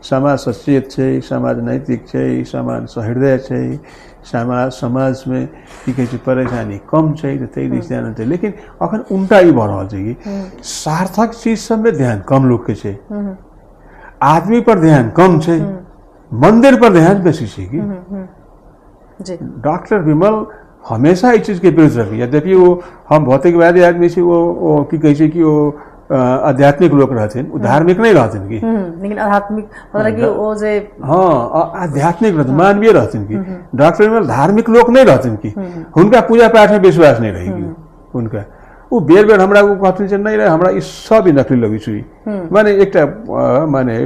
समाज सचेत छै समाज नैतिक छै समाज सहृदय छै समाज में की कहै छै परेशानी कम छै तऽ ताहि दिस ध्यान छै लेकिन अखन उल्टा ई भऽ रहल छै कि सार्थक चीज सब में ध्यान कम लोग के छै आदमी पर ध्यान कम छै मंदिर पर ध्यान बेसी छै कि डॉक्टर विमल हमेशा इस चीज के विरुद्ध रखी यद्यपि वो हम भौतिकवादी आदमी छी वो की कहै छै कि वो आध्यात्मिक लोग रहथिन वो धार्मिक नहीं रहथिन कि लेकिन आध्यात्मिक मतलब कि वो जे हाँ आध्यात्मिक रहथिन मानवीय रहथिन कि डॉक्टर विमल धार्मिक लोग नहीं रहथिन कि हुनका पूजा पाठ में विश्वास नहीं रहेगी उनका वो बेर बेर हमरा कहथिन जे नहीं रहे हमरा ई सब नकली लगी छी माने एकटा माने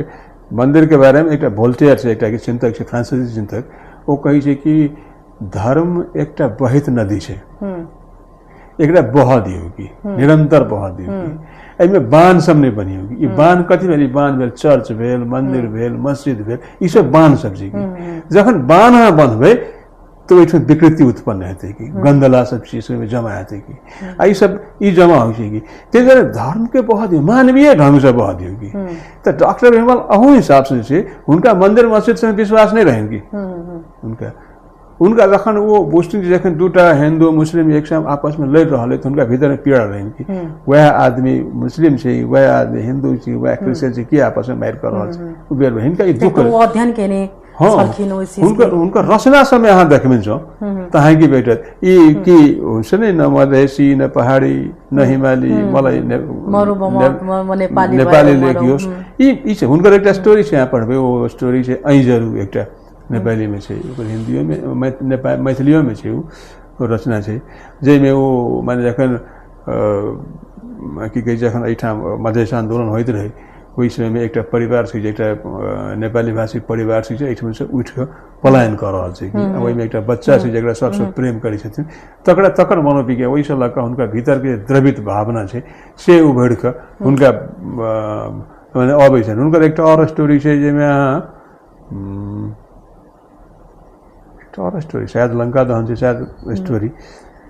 मंदिर के बारे में एकटा वोल्टेयर छै एकटा के चिंतक छै फ्रांसीसी चिंतक वो कहै छै कि धर्म एकटा बहित नदी छै एकरा बह दियौ कि निरंतर बह दियौ कि एहिमे बांध सब नहीं बनियौ कि बांध कथी भेल बांध भेल चर्च भेल मंदिर भेल मस्जिद भेल ई सब बांध सब छै कि जखन बांध अहाँ बंधबै तो ओहिठाम विकृति उत्पन्न हेतै कि गंदला सब चीज में जमा हेतै कि आई सब ई जमा होइ छै कि त्यही दुआरे धर्म के बह दियो, मानवीय ढंग से बह दियो कि तो डॉक्टर भीमल अहू हिसाब से छै हुनका मंदिर मस्जिद से विश्वास नहीं रहन कि उनका जखन वो बुझथिन जखन दूटा हिंदू मुस्लिम एक साथ आपस में लड़ रहा है तो उनका भीतर में पीड़ा रहन कि वह आदमी मुस्लिम छै, वह आदमी हिंदू छै, वह क्रिश्चियन छै, के आपस में मार कर रहा है उ बेर में हिनका ई दुख अध्ययन केने छलखिन ओइ चीज उनका रचना समय अहाँ देखबिन छौ तहाँ की भेटत ई की हुन्छ नि न मधेसी न पहाडी न हिमाली मलाई नेपाली लेखियोस् ई छ हुनकर एकटा स्टोरी छ यहाँ पढ्बे ओ स्टोरी छ ऐजरु एकटा नेपाली में छै ओकर हिंदियो में मैथिलियो में छै ओ रचना छै जैमे ओ माने जखन की कहै छै जखन एठाम मधेस आंदोलन होइत रहे ओहि समय में एक परिवार छै जेटा नेपाली भाषी परिवार छै एठम से उठ के पलायन कर रहल छै कि ओहि में एक बच्चा छै जेकरा सबसे प्रेम करै छथिन तकर मनोविज्ञान ओहि से लऽ कऽ हुनका भीतर के द्रवित भावना छै से उभरि कऽ हुनका माने अबै छनि हुनकर एकटा और स्टोरी छै जेमे और स्टोरी शायद लंका दहन छै शायद स्टोरी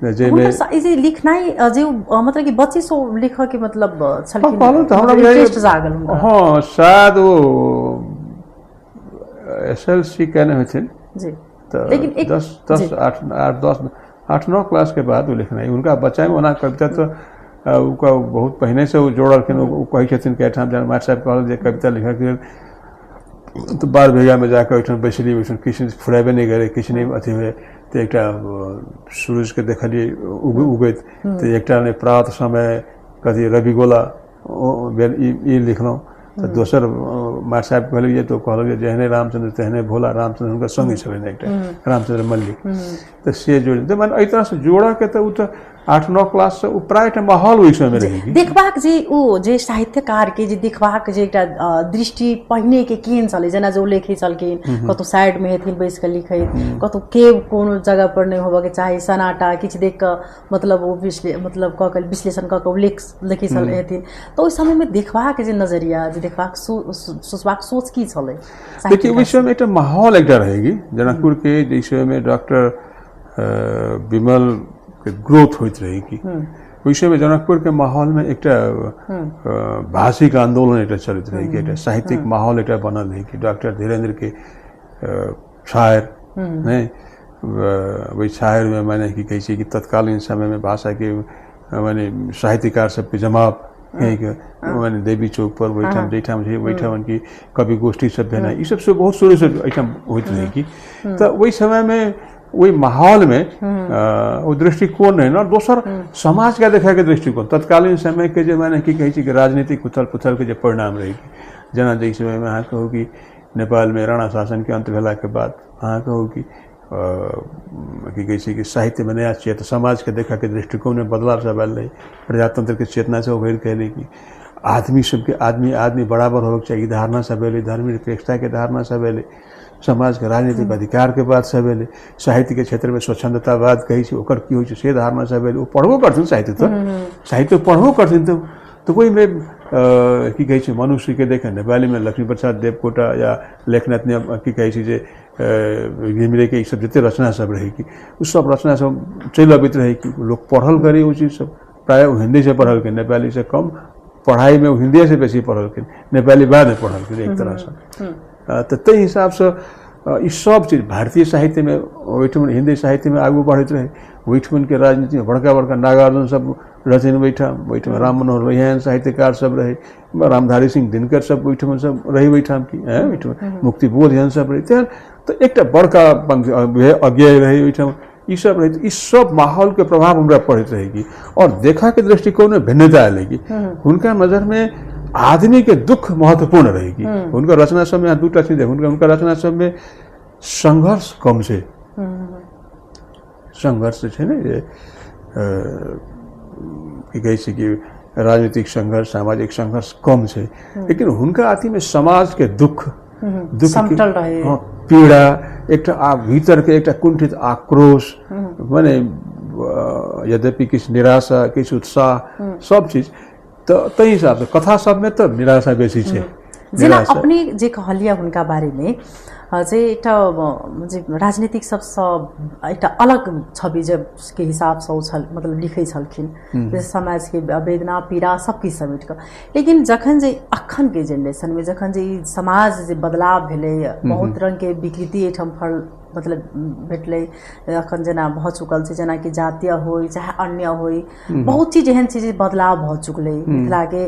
जे लिखनाई जे मतलब कि बच्चे सो लिख के मतलब छलखिन तो हमरा टेस्ट जागल हुनका हां शायद वो एसएलसी कहने होइ छै जी तो लेकिन 8 9 क्लास के बाद वो लिखनाई उनका बच्चा में ओना कविता तो उनका बहुत पहले से वो जोड़लखिन वो कहै छथिन कि एठाम जन मास्टर साहब कहल जे कविता लिखै के तो बार भेगा में जाकर ओहिठाम बैसली ओहिठाम किछु फुराबे नहीं करे किछु नहीं अथी हुए तो एक सूरज के देखलिए उगैत तो एक ने प्रात समय कथी रविगोला ई लिखलौं तो दोसर मार साहब कहलिए तो कहलिए जेहने रामचंद्र तेहने भोला रामचंद्र उनका संगी छलन एक रामचंद्र मल्लिक तो से जोड़ तो मैंने एहि तरह से जोड़ा के तो 8 9 क्लास से प्राय माहौल ओहि समय रहेगी देखबाक जे ओ जे साहित्यकार के जे देखबाक जे एकटा दृष्टि पहिने के केहन छले जेना जो लेखै छलखिन कतौ साइड में हेथिन बैस के लिखै कतौ के कोनो जगह पर नहीं होबे के चाहे सनाटा किछ देख के मतलब वो मतलब ककल विश्लेषण क के लिखै छल हेथिन तो ओहि समय में देखबाक जे नजरिया जे देखबाक सोचबाक सोच की छले देखिए ओहि समय एकटा माहौल एकटा रहेगी जनकपुर के जे समय में डॉक्टर विमल के ग्रोथ होइत रहेगी ओहि समय जनकपुर के माहौल में एक भाषिक आंदोलन एक चलित रहेगी एक साहित्यिक माहौल एक बनल रहेगी डॉक्टर धीरेन्द्र के शायर नहीं वही शायर में मैंने की कही कि तत्कालीन समय में भाषा के मैंने साहित्यकार सबके जमाव मैंने देवी चौक पर वहीठाम जैठाम वहीठाम की कवि गोष्ठी सब भेना ये सब बहुत शुरू से एठाम होइत रहेगी तो वही समय में वही माहौल में वो दृष्टिकोण है ना दोसर समाज का देखा के दृष्टिकोण तत्कालीन समय के जो मैंने की कही कि राजनीतिक उथल पुथल के जो परिणाम रहेगी जना जै समय में अहाँ कहू कि नेपाल में राणा शासन के अंत भेला के बाद अहाँ कहू कि कि साहित्य में नया चेतना समाज के देखा के दृष्टिकोण में बदलाव सब आयल रही प्रजातंत्र के चेतना से उभर कहले कि आदमी सबके आदमी बराबर होके चाहिए धारणा सब अले धर्मनिरपेक्षता के धारणा सब अले समाज के राजनीतिक अधिकार के बात सब अले साहित्य के क्षेत्र में स्वच्छंदतावाद कही ओकर की होइ से धारणा सब अले पढ़बो करथिन साहित्य पढ़बो करथिन तो कोई में की कही छै मनुष्य के देखे नेपाली में लक्ष्मी प्रसाद देवकोटा या लेखनाथ ने की कही छै जे घिमिरे के सब जते रचना सब रहेगी उस सब रचना सब चल अबित रहेगी लोग पढ़ल करे वो चीज सब प्राय हिंदी से पढ़ल के नेपाली से कम पढ़ाई में हिंदी से बेसी पढ़ल के नेपाली बाद में पढ़ल के एक तरह से तो ते हिसाब से ये सब चीज भारतीय साहित्य में ओहिठम हिंदी साहित्य में आगू बढ़त रहे ओहिठम के राजनीति में बड़का बड़का नागार्जुन सब रचन बैठम राम मनोहर लोहिया साहित्यकार सब रहे रामधारी सिंह दिनकर सब ओहिठम सब रही बैठाम की मुक्ति बोध एहन सब रहे तो एक बड़का अज्ञेय रहे ओहिठम ये सब रहे इस सब माहौल के प्रभाव हमरा पड़त रहेगी और देखा के दृष्टिकोण में भिन्नता आएगी उनका नजर में आदमी के दुख महत्वपूर्ण रहेगी उनका रचना सब में दूटा चीज है उनका रचना सब में संघर्ष कम से संघर्ष है ना ये कि राजनीतिक संघर्ष सामाजिक संघर्ष कम से लेकिन उनका आती में समाज के दुख समटल रहे पीड़ा एक भीतर के एक कुंठित आक्रोश माने यद्यपि किसी निराशा किसी उत्साह सब चीज तो तई हिसाब से कथा सब में तो निराशा बेसी है जेना अपने जे कहलिया उनका बारे में चाहिँ एउटा राजनीतिक सबसँ एउटा अलग छवि के हिसाब से मतलब लिखै छलखिन समाज के वेदना पीड़ा सब किछु समेट कऽ। लेकिन जखन जे अखन के जनरेशन में जखन जे समाज जे बदलाव भेलै, बहुत रंग के विकृति एहिठाम मतलब भेटलै, अखन जेना भऽ चुकल छै, जेना कि जातीय होय चाहे अन्य होय, बहुत चीज एहन छै जे बदलाव भऽ चुकलै। मिथिला के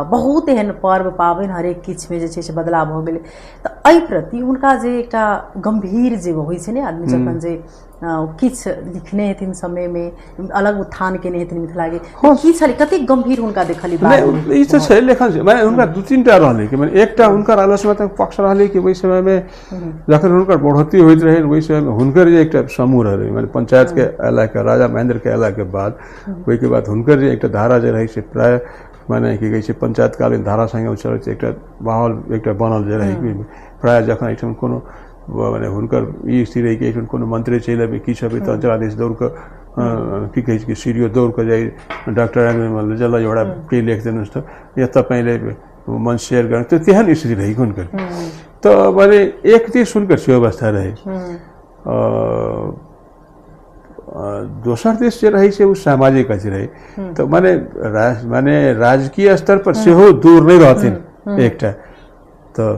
बहुत एहन पर्व पाबनि हरेक किछु में जे छै से बदलाव भऽ गेलै। तऽ एहि प्रति हुनका जे एकटा गंभीर जे होइ छै ने, आदमी जखन जे किछु लिखने हेथिन समय में अलग उत्थान केने हेथिन मिथिला के, की छलै कतेक गंभीर हुनका देखली बात ई तऽ छै लेखन छै। माने हुनका दू तीन टा रहलै कि माने एकटा हुनकर आलोचनात्मक पक्ष रहलै कि ओहि समय में जखन हुनकर बढ़ोतरी होइत रहै ओहि समय में हुनकर जे एकटा समूह रहलै, माने पंचायत के अयला के, राजा महेंद्र के अयला के बाद ओहि के बाद हुनकर जे एकटा धारा जे रहै से प्राय माने की कहै छै पंचायत कालीन धारा संगे चलैत एकटा माहौल एकटा बनल जे रहै। प्राय जखन एहिठाम कोनो माने हुनकर ई स्थिति रहै कि एहिठाम कोनो मंत्री चलि अबै किछु अबै तऽ अंचलाधीश दौड़ कऽ की कहै छै कि सीडीओ दौड़ कऽ जाइ डॉक्टर आंगन जल्ला एउटा के लेख दिनुहोस् त या तपाईँले मन शेयर गर्नु, त्यो तेहन स्थिति रही हुनकर। तो माने एक चीज सुनकर से अवस्था रहे। दोसर देश जे रही से सामाजिक अथी रही। तो माने राजकीय स्तर पर सेहो दूर नहीं रहथिन एकटा। तो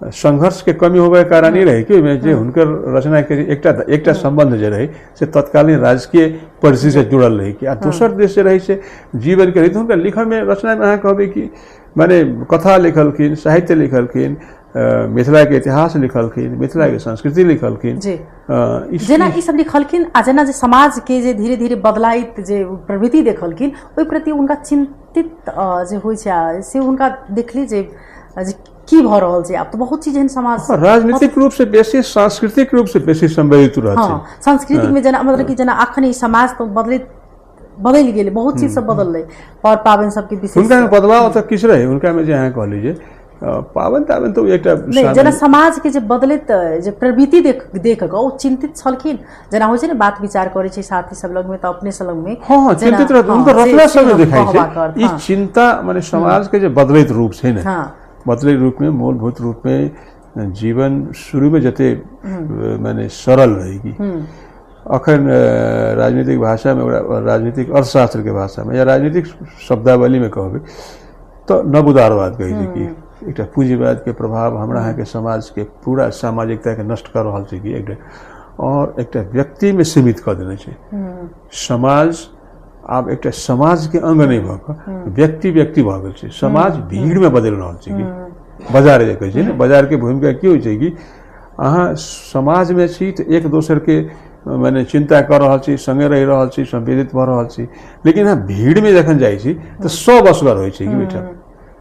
संघर्ष के कमी होबे कारण ही रहे कि जे हुनकर रचना के एकटा संबंध जे रहे से तत्कालीन राजकीय परिस्थिति से जुड़ल रही कि दोसर देश से रही से जीवन के रीत हुनकर लिखल में रचना में अहाँ कहबे कि माने कथा लिखलखिन, साहित्य लिखलखिन, मिथिला के इतिहास लिखलखिन, मिथिला के संस्कृति लिखलखिन, जेना ई सब लिखलखिन आ जेना जे समाज के जे धीरे धीरे बदलाइत जे प्रवृत्ति देखलखिन ओहि प्रति उनका चिंतित जे होइ छै से उनका देखली जे की भऽ रहल छै। आब तो बहुत चीज एहन समाज राजनीतिक रूप से बेसी सांस्कृतिक रूप से बेसी संवेदित रहै छै। सांस्कृतिक में जेना मतलब कि जेना अखन ई समाज तो बदल गेलै, बहुत चीज सब बदललै और पाबनि सबके विशेष उनका में बदलाव तऽ किछु रहे उनका में जे अहाँ कह लीजिए पाबनि ताबनि तो एकटा नहीं जेना समाज के जे बदलैत जे प्रवृत्ति देख कऽ ओ चिंतित छलखिन। जेना होइ छै ने बात विचार करै छै साथी सब लग में तऽ अपने सब लग में हाँ चिंतित रहत उनका रचना सब देखाइ छै। ई चिंता माने समाज के जे बदलैत रूप छै ने, बदलैत रूप में मूलभूत रूप में जीवन शुरू में जते माने सरल रहेगी अखन राजनीतिक भाषा में राजनीतिक अर्थशास्त्र के भाषा में या राजनीतिक शब्दावली में कहबे तो नवउदारवाद कहै छै कि एकटा पूंजीवाद के प्रभाव हमरा यहाँ के समाज के पूरा सामाजिकता के नष्ट कर रहल छै कि एकटा और एकटा व्यक्ति में सीमित कर देने छै। समाज आब एकटा समाज के अंग नहीं भऽ व्यक्ति भऽ गेल छै। समाज भीड़ में बदल रहल छै कि बाजार जे कहै छै ने, बाजार के भूमिका की होइ छै कि अहाँ समाज में छी तऽ एक दोसर के माने चिंता कर रहल छी, संगे रहि रहल छी, संवेदित भऽ रहल छी। लेकिन अहाँ भीड़ में जखन जाइ छी तऽ सब असगर होइ छै कि ओहिठाम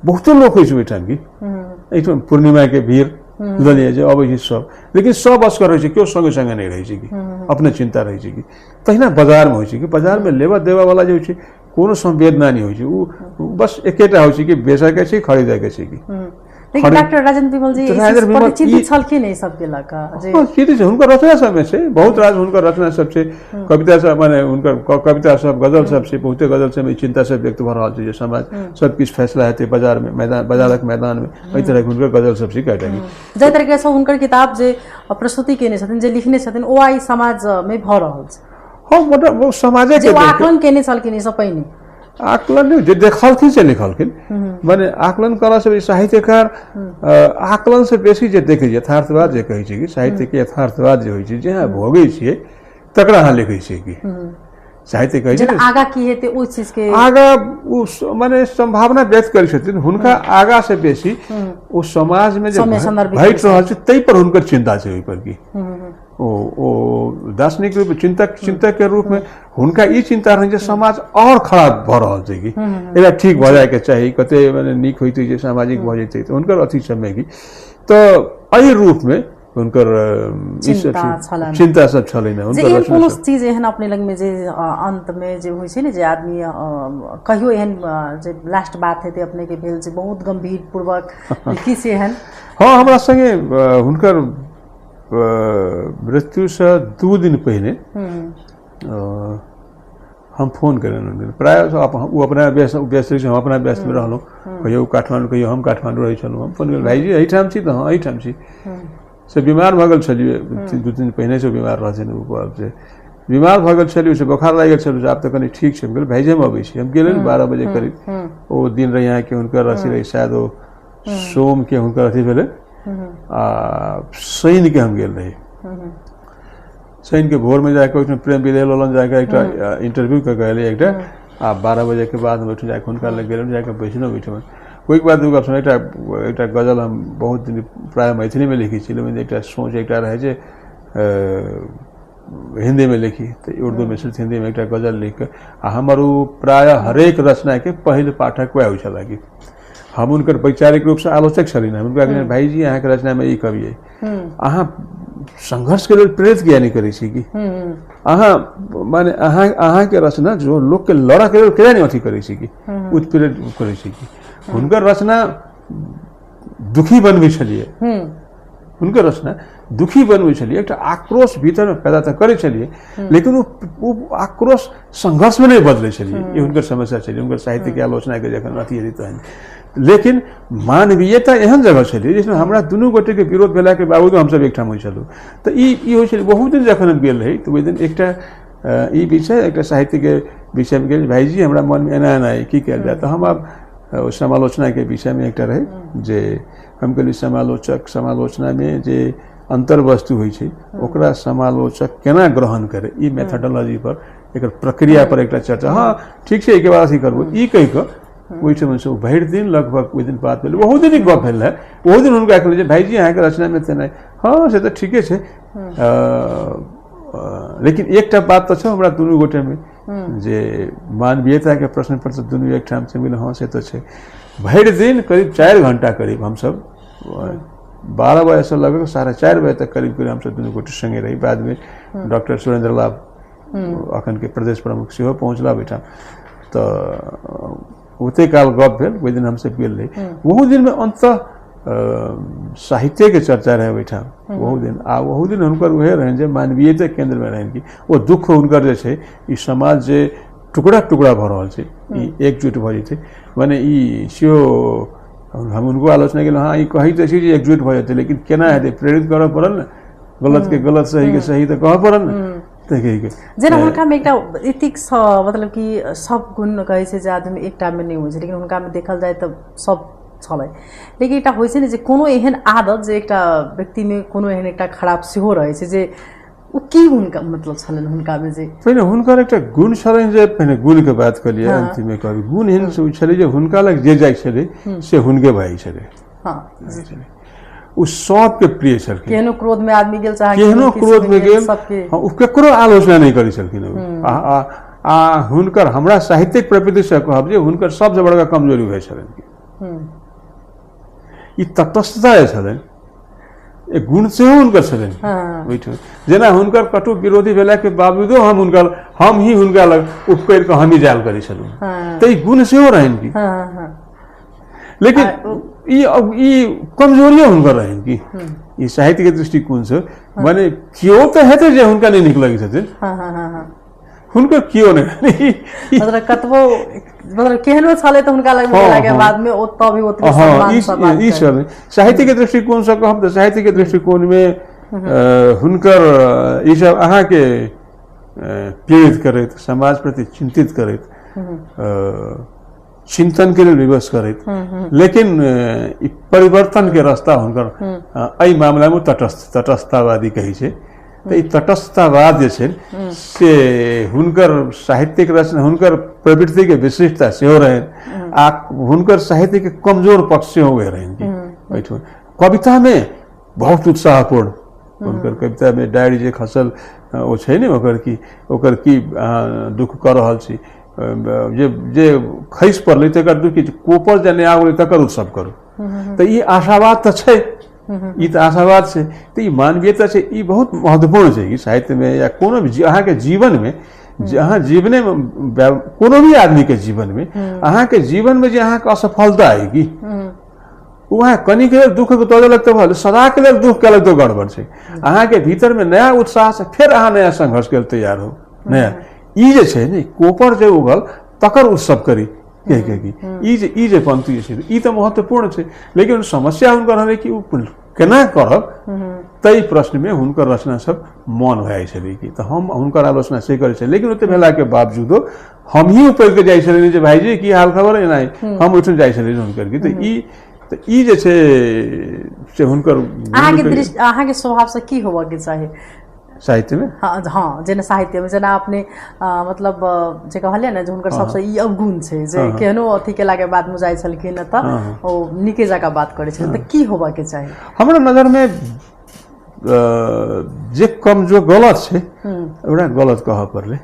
बहुतो लोक होइ छै ओहिठाम कि एहिठाम पूर्णिमा के भीड़ बुझलियै जे अबै छै सब, लेकिन सब असगर होइ छै, केओ संगे संगे नहीं रहै छै कि अपने चिंता रहै छै कि तहिना बाजार में होइ छै कि बाजार में लेवा देवा वाला जे होइ छै कोनो संवेदना नहीं होइ छै। उ बस एकेटा होइ छै कि बेचै के छै खरीदै के छै कि। लेकिन डॉक्टर राजेंद्र विमल जी चिंतित छलखिन एहि सब के लगा जे चिंतित हुनकर रचना सब में छै, बहुत राज हुनकर रचना सब छै, कविता सब माने हुनकर कविता सब गजल सब छै, बहुते गजल सब में चिंता सब व्यक्त भऽ रहल छै जे समाज सब किछु फैसला हेतै बाजार में, बाजारक मैदान में, एहि तरह के हुनकर गजल सब छै कएटा कि जे तरीके से हुनकर किताब जे प्रस्तुति केने छथिन जे लिखने छथिन ओ आई समाज में भऽ रहल छै। हां मतलब वो समाजे के आकलन केने छलखिन ई सब पहिने आकलन नहीं जे देखलखिन से लिखलखिन। माने आकलन करा से साहित्यकार आकलन से बेसी जे देखे यथार्थवाद जे कहै छै कि साहित्य के यथार्थवाद जे होइ छै जे भोगै छियै तकरा अहाँ लिखै छियै कि साहित्य कहै छै आगा की हेतै ओ चीज के आगा उ माने संभावना व्यक्त करै छथिन। हुनका आगा से बेसी ओ समाज में जे भेट रहल छै तै पर हुनकर चिंता छै ओहि पर कि ओ दार्शनिक रूप चिंतक के रूप में हुनका ई चिंता रहै जे समाज और खराब भऽ रहल छै कि एकरा ठीक भऽ जाय के चाही, कते माने नीक होइतै जे सामाजिक भऽ जेतै तऽ हुनकर अथी समय कि तो एहि रूप में हुनकर चिंता सब छलै ने। हुनकर कोनो चीज एहन अपने लग में जे अंत में जे होइ छै ने जे आदमी कहियो एहन जे लास्ट बात हेतै अपने के भेल जे बहुत गंभीर पूर्वक लिखी से एहन हाँ हमरा संगे हुनकर मृत्यु से 2 दिन पहले हम फोन करें प्राय वो अपना व्यस्त हम अपना व्यस्त में रहलूँ, कहियो काठमांडू कहियो हम काठमांडू रही छलूँ। हम फोन कर भाईजी एहिठाम छी तो हाँ एहिठाम छी से बीमार भगल छलिए 2 दिन पहिने से बीमार रहथिन ऊपर से बीमार भगल छलिए से बुखार लागल छलिए आप तो कनी ठीक छै हम भाईजे में अबै छी हम गेल 12 बजे करीब ओ दिन रही यहाँ के हुनकर रसी रही शायद वो सोम के हुनकर अथी भेले शनि के हम गेल रही शनि के भोर में जाके उसमें प्रेम विदय लोलन जाके एक इंटरव्यू के गए एक 12 बजे के बाद हम जाके हुनका लग गेल जाके बैठनो बैठो कोई बात दुगो सुन एक गजल हम बहुत दिन प्राय मैथिली में लिखी छी लेकिन एक सोच एक रहे जे हिंदी में लिखी तो उर्दू में सिर्फ हिंदी में एक गजल लिख के हमारू प्राय हरेक रचना के पहले पाठक वह होगा कि हम उनकर वैचारिक रूप से आलोचक छलिन उनका भाई जी अहाँ के रचना में ई कवि है अहाँ संघर्ष के लिए प्रेरित किया नहीं करी छी कि अहाँ माने अहाँ के रचना जो लोग के लड़ा के लिए किया नहीं अथी करी छी कि उत्प्रेरित करी छी कि हुनकर रचना दुखी बनबै छलिए हुनकर रचना दुखी बनबै छलिए एक आक्रोश भीतर में पैदा तो करे छलिए लेकिन वो आक्रोश संघर्ष में नहीं बदले छलिए ये हुनकर समस्या छलिए हुनकर साहित्य के आलोचना के जखन अथी हेतु तहन लेकिन मानवीयता एहन जगह छलिए जिसमें हमरा दुनू गोटे के विरोध भेला के बावजूद हम सब एकठाम होइ छलु तो ई होइ छलिए बहुत दिन जखन हम गेल रही तो ओहि दिन एकटा ई विषय एकटा साहित्य के विषय में गेल भाईजी हमरा मन में एना एना की कयल जाए तो हम अब समालोचना के विषय में एक रहे जे हम कहली समालोचना में जे अंतर वस्तु होइ छै ओकरा समालोचक केना ग्रहण करे ई मेथोडोलॉजी पर एक प्रक्रिया पर एक चर्चा हाँ ठीक है एक बाद अथी करबो ई कहि के ओहिठाम से भरि दिन लगभग ओहि दिन बात भेल बहुत दिन गप भेल है बहुत दिन हुनका कहलिए भाईजी अहाँ के रचना में तेना हाँ से तो ठीके छै लेकिन एकटा बात तो छै हमरा दुनू गोटे में जे मानवीयता के प्रश्न पर तो दुनू एक ठाम से मिले हाँ से तो छै भरि दिन करीब 4 घंटा करीब हम सब 12 बजे से लगभग 4:30 बजे तक करीब हम सब दुनू गोटे संगे रही बाद में डॉक्टर सुरेंद्र लाभ अखन के प्रदेश प्रमुख सेहो पहुंचला बैठा तो ओते काल गप भेल ओहि दिन हम सब गेल रही बहुत दिन में अंत साहित्य के चर्चा रहे बैठा बहुत दिन बहुत दिन हुनकर उहे रहन जे मानवीयता केंद्र में रहन कि वो दुख हुनकर जे छै ई समाज जे टुकड़ा टुकड़ा भ रहल छै ई एकजुट भ जेतै माने ई सियो हम उनको आलोचना केलहुँ हाँ ई कही तऽ छै जे एकजुट भ जेतै लेकिन केना हेतै प्रेरित करऽ पड़ल ने गलत के गलत सही के सही तऽ कहऽ पड़ल ने जेना हुनका में एकटा एथिक्स मतलब कि सब गुण कहै छै जे आदमी एकटा में नहीं होइ छै लेकिन हुनका में देखल जाए तऽ सब छलै लेकिन एकटा होइ छै ने जे कोनो एहन आदत जे एकटा व्यक्ति में कोनो एहन एकटा खराब सेहो रहै छै जे ओ की हुनका मतलब छलन हुनका में जे पहिने हुनकर एकटा गुण छलनि जे पहिने गुण के बात करिए अंतिम में कहबी गुण एहन से छलै जे हुनका लग जे जाइ छलै से हुनके भाई छलै हां उ सब के प्रिय छलखिन केहनो क्रोध में आदमी गेल चाहे केहनो क्रोध में गेल हां उ केकरो आलोचना नहीं करै छलखिन आ हुनकर हमरा साहित्यिक प्रवृत्ति से कहब जे हुनकर सबसे बड़का कमजोरी होइ छलनि ई तटस्थता छलनि एक गुण से हुनकर छलनि जेना हुनकर कटु विरोधी भेला के बावजूदो हम ही हुनका लग उपकर के हम ही जाल करै छलहुँ तऽ ई गुण सेहो रहनि की लेकिन ई कमजोरियो हुनकर रहनि की ई साहित्य के दृष्टिकोण से माने कियो तऽ हेतै जे हुनका नहीं नीक लगैत हेतै हुनकर कियो नहीं मतलब कतबो मतलब केहनो छले तऽ हुनका लग के बाद में ओतऽ भी ओतने सम्मान सब ई छलै साहित्य के दृष्टिकोण से कहब तऽ साहित्य के दृष्टिकोण में हुनकर ई सब अहाँ के प्रेरित करैत समाज प्रति चिंतित करैत चिंतन के लिए विवश करैत लेकिन परिवर्तन के रास्ता हुनकर एहि मामला में तटस्थतावादी कहै छै तो ई तटस्थतावाद जे छै से हुनकर साहित्यिक रचना हुनकर प्रवृत्ति के विशिष्टता सेहो रहनि आ हुनकर साहित्य के कमजोर पक्ष सेहो हुए रहनि कविता में बहुत उत्साहपूर्ण हुनकर कविता में डायरी जे खसल ओ छै ने ओकर की दुख कर रहल छी जे खैस पड़लै तकर दुख कोपर जे नहि आगलै तकर उत्सव करू तऽ ई आशावाद तऽ छै ई तऽ आशावाद छै तऽ ई मानवीयता छै ई बहुत महत्वपूर्ण छै कि साहित्य में या कोनो भी अहाँ के जीवन में अहाँ जीवने में कोनो भी आदमी के जीवन में अहाँ के जीवन में जे अहाँ के असफलता आएगी वहाँ कनी के लिए दुख तो देलक तो भले सदा के लिए दुख केलक तो गड़बड़ छै अहाँ के भीतर में नया उत्साह से फिर अहाँ नया संघर्ष के लिए तैयार हो नया ई जे छै ने कोपर जे उगल तकर उत्सव करी ई जे पंक्ति छै ई तऽ महत्वपूर्ण छै लेकिन समस्या हुनकर रहलै कि केना करब तई प्रश्न में हुनकर रचना सब मन भए छलै कि तऽ हम हुनकर आलोचना से करै छलियै, लेकिन ओते भेला के बावजूदो हम ही ऊपर के जाइ छलियै जे भाईजी की हाल खबर है ना, हम उठन जाइ छलियै हुनकर की। तऽ ई जे छै से हुनकर अहाँ के स्वभाव से की होबा के चाही साहित्य में? हाँ हाँ, जेना साहित्य में जेना अपने मतलब जे कहलियै ना जे हुनकर सबसे ई अवगुण छै जे केहनो अथी केला के बाद मुजाइ छलखिन त ओ निके जगह बात करै छथिन, त की होबा के चाही? हमरा नजर में जे कम जो गलत छै एउटा गलत कह पड़ले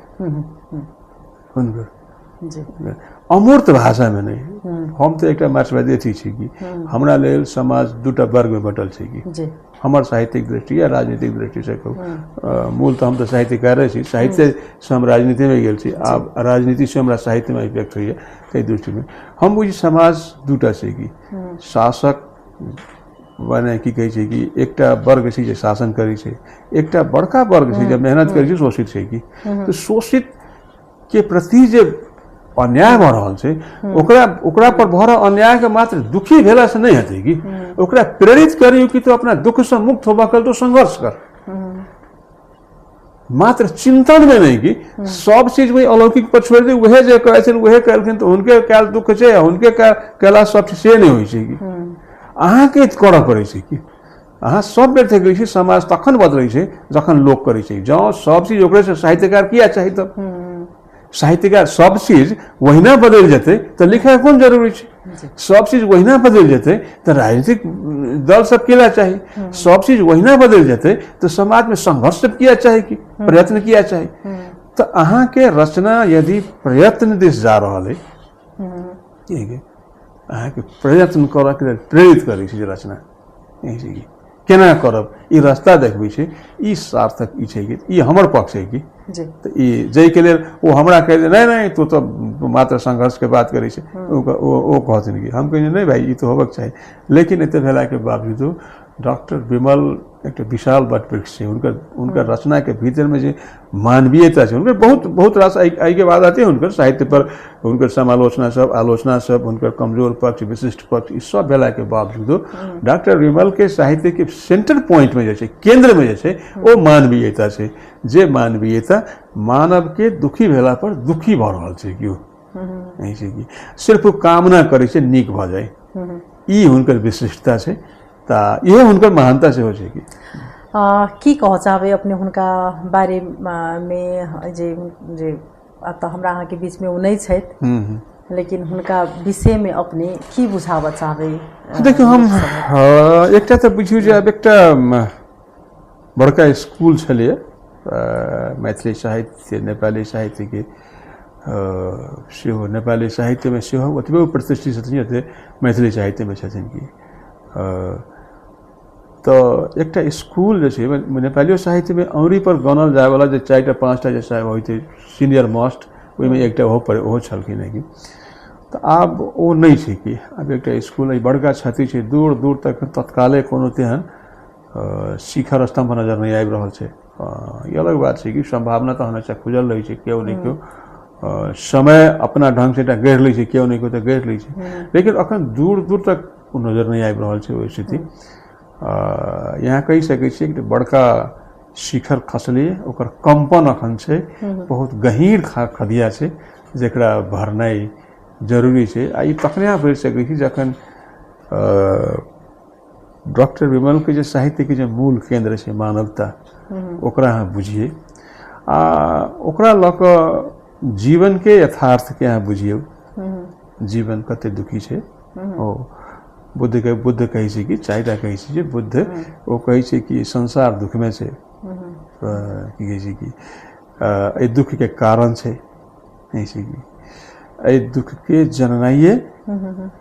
हुनकर जी अमूर्त भाषा में नहीं। हम तो एक मार्क्सवादी अथी छी कि हमरा लेल समाज दूटा वर्ग में बटल छै कि जी हमार साहित्यिक दृष्टि या राजनीतिक दृष्टि से कहूँ। मूल तो हम तो साहित्यकार छी, साहित्य से हम राजनीति में गेल छी, आब राजनीति से हमरा साहित्य में इफेक्ट हुई है। ताहि दृष्टि में हम बुझी समाज दूटा छै कि शासक माने की कहै छै कि एकटा वर्ग छै जे शासन करै छै, एकटा बड़का वर्ग छै जे मेहनत करै छै, शोषित छै कि। तो शोषित के प्रति जे अन्याय भऽ रहल छै ओकरा पर भऽ रहल अन्याय के मात्र दुखी भेला से नहीं हेतै कि ओकरा प्रेरित करियो कि तो अपना दुख से मुक्त होबा के तो संघर्ष कर, मात्र चिंतन में नहीं कि सब चीज वही अलौकिक पर छोड़ दे। वह जे कहै छै वह कहलखिन तो हुनके काल दुख छै, हुनके कैला सब से नहीं होइ छै कि अहाँ के करऽ पड़ै छै कि अहाँ सब बेर थे छी। समाज तखन बदलै छै जखन लोक करै छै। जँ सब चीज ओकरे से साहित्यकार किया चाही, तब साहित्यकार सब चीज वहीना बदल जेतै तो लिखै कोन जरूरी छै? सब चीज वहीना बदल जेतै तो राजनीतिक दल सब किया चाही? सब चीज वहीना बदल जेतै तो समाज में संघर्ष सब किया चाही कि प्रयत्न किया चाही? तो अहाँ के रचना यदि प्रयत्न दिस जा रहल है, ठीक है, अहाँ के प्रयत्न करऽ के लेल प्रेरित करै छै रचना केना करब, ई रास्ता देखबै छै, ई सार्थक ई छै कि ई हमर पक्ष है कि तो ई जै के लेल वो हमरा कह दे नहीं तू तो मात्र संघर्ष के बात करै छै, वो कहथिन कि हम कहिए नहीं भाई ई तो होबक चाही। लेकिन एते भेला के बावजूदो डॉक्टर विमल एक विशाल वटवृक्ष है। उनकर रचना के भीतर में जो मानवीयता है, उनकर बहुत रास आई के बाद आते हैं उनकर साहित्य पर उनकर समालोचना सब, आलोचना सब, उनकर कमजोर पक्ष, विशिष्ट पक्ष, इस सब भेला के बावजूदो डॉक्टर विमल के साहित्य के सेंटर पॉइंट में जैसे केंद्र में जैसे वो मानवीयता है। जे मानवीयता मानव के दुखी भेला पर दुखी भऽ रहल छै कि ऐसे कि सिर्फ कामना करे से नीक भऽ जाए, ई हुनकर विशिष्टता है। ता ये हुनकर महानता से हो छै की कह चाहबे अपने हुनका बारे में जे तो हमरा अहाँ के बीच में वो नहीं छै, लेकिन हुनका विषय में अपने की बुझावा चाहबे? देखियो हम एकटा तो बुझियो जे अब एकटा बड़का स्कूल छलिए मैथिली साहित्य, नेपाली साहित्य के सेहो, नेपाली साहित्य में सेहो ओतबे प्रतिष्ठित छथिन जते मैथिली साहित्य में छथिन कि। तो एकटा स्कूल जे छै नेपाली साहित्य में औरी पर गनल जाय वाला जे 4टा 5टा जैसा होइते सीनियर मोस्ट, ओहि में एकटा ओहो छलखिन है कि। तो आब ओ नहीं छै कि आब एकटा स्कूल बड़का छथि छै, दूर दूर तक तत्काले कोनो तेहन शिखर स्तंभ नजर नहीं आबि रहल छै। ये अलग बात है कि संभावना तो हमेशा खुजल रही है, क्यों नहीं क्यों समय अपना ढंग से गढ़ लै छै, क्यों नहीं क्यों तो गढ़ लै छै, लेकिन अखन दूर दूर तक नजर नहीं आबि रहल छै वो स्थिति। यहाँ कही सकै छियै कि बड़का शिखर खसलिए, ओकर कंपन अखन छै, बहुत गहीर खदिया छै जेकरा भरनाई जरूरी छै। आ ई तखने बढ़ि सकै छै जखन डॉक्टर विमल के जे साहित्य के जे मूल केंद्र छै मानवता, ओकरा अहाँ बुझिए, ओकरा लऽ कऽ जीवन के यथार्थ के अहाँ बुझिए, जीवन कते दुखी छै। ओ बुद्ध कहै छै कि 4टा कहै छै जे बुद्ध ओ कहै छै कि संसार दुख में छै, की कहै छै कि एहि दुख के कारण छै, ऐसे कि एहि दुख के जननाइए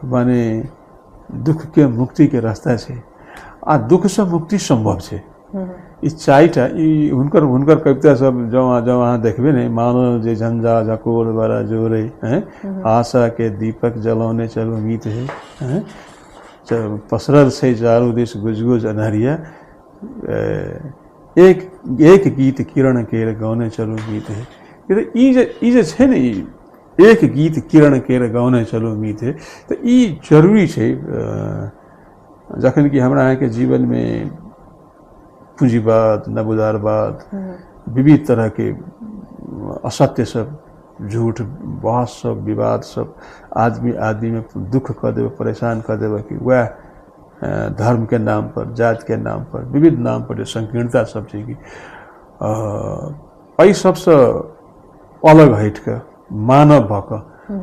माने दुख के मुक्ति के रास्ता छै, आ दुख से मुक्ति संभव छै। ई 4टा ई हुनकर कविता सब जो अहाँ देखबे ने, मानो जे झंझा झकोर बड़ा जोरे हैं, आशा के दीपक जलौने चलो मीत है, पसरल से चारू दिस गुज गुज अन्हरिया, एक गीत किरण केर गौने चलो गीत है। ई जे छै ने, एक गीत किरण केर गौने चलो मीत है, तो ई जरूरी छै। जखन कि हमरा अहाँ के जीवन में पूंजीवाद, नवोदारवाद, विविध तरह के असत्य सब, झूठ, बहस सब, विवाद सब, आदमी में दुख कर देवे, परेशान कर देवे कि वह धर्म के नाम पर, जात के नाम पर, विविध नाम पर जो संकीर्णता सब छै कि एहि सबसे अलग हट के मानव भक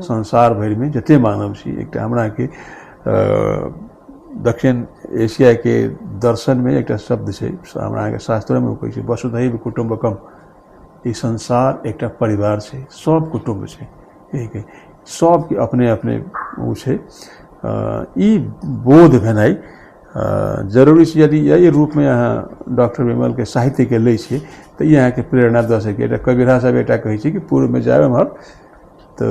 संसार भर में जते मानव छी, एक हमरा के दक्षिण एशिया के दर्शन में एक शब्द है, हमरा के शास्त्र में कहै छै वसुधैव कुटुम्बकम। ई संसार एक परिवार है, सब कुटुम्ब है, ठीक है, सब के अपने अपने वो है। ई बोध भेनाई जरूरी है। यदि यही रूप में यहाँ डॉक्टर विमल के साहित्य के लै छे तो यहाँ के प्रेरणा दे सके। कबीरा सब एक कहै छै कि पूर्व में जाए हम तो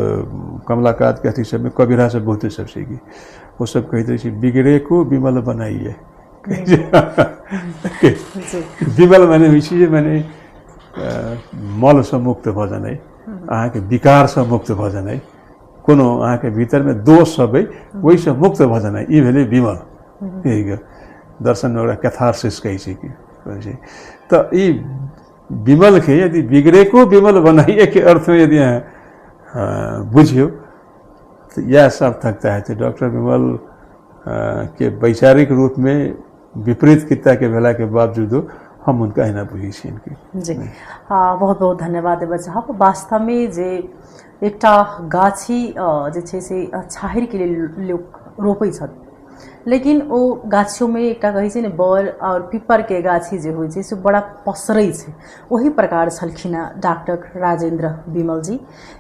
कमलाकांत के अथी सब में कबीरा सब बहुते सब छै कि वो सब कहते हैं बिगड़े को विमल बनाइए। विमल मैंने हुई मैंने मल से मुक्त भजन है, अहाँ के विकार से मुक्त भजन है, कोनो अहाँ के भीतर में दोष सब है वही से मुक्त भजन है, ये भेले विमल। ठीक है, दर्शन में कैथारसिस कहै छै कि तो ये विमल के यदि बिगड़े को विमल बनाइए के अर्थ में यदि बुझियो तो यह सार्थकता है। तो डॉक्टर विमल के वैचारिक रूप में विपरीत किता के भेला के बावजूद हम उनका ही ना बुझी छी इनकी। जी बहुत बहुत धन्यवाद बच्चा। वास्तव में जे एकटा गाछी जे छै से छाहरि के लिए लोग रोपै छथि, लेकिन वो गाछियों में एक कहै छै ने बर और पीपर के गाछी जे होइ छै से बड़ा पसरै छै। वही प्रकार छलखिन डॉक्टर राजेंद्र विमल जी,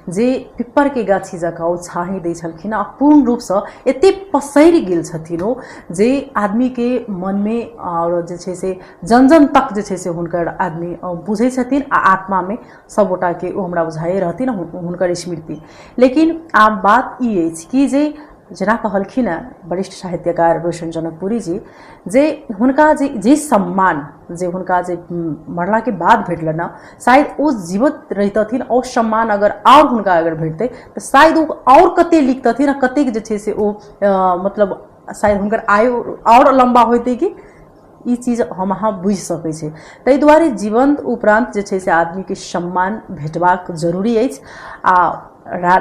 जे पीपर के गाछी जकाँ ओ छाही दै छलखिन आ पूर्ण रूप से एते पसरि गेल छथिन ओ जे आदमी के मन में और जे छै से जन जन तक जे छै से हुनकर आदमी बुझै छथिन आ आत्मा में सबगोटा के ओ हमरा बुझाए रहथिन हुनकर स्मृति। लेकिन आब बात ई अछि कि जे जना कहलखिन वरिष्ठ साहित्यकार रोशन जनकपुरी जी, जे हुनका जे सम्मान जे हुनका जे मरला के बाद भेटल ना, शायद वो जीवित रहितथिन और सम्मान अगर और हुनका अगर भेटते तो शायद वो और कते लिखतथिन, कते जे छै से ओ मतलब शायद हुनकर आयु और लंबा होते कि ई चीज हम अहाँ बुझि सकै छै। ताहि दुआरे जीवंत उपरांत जे छै से आदमी के सम्मान भेटबाक जरूरी अछि। आ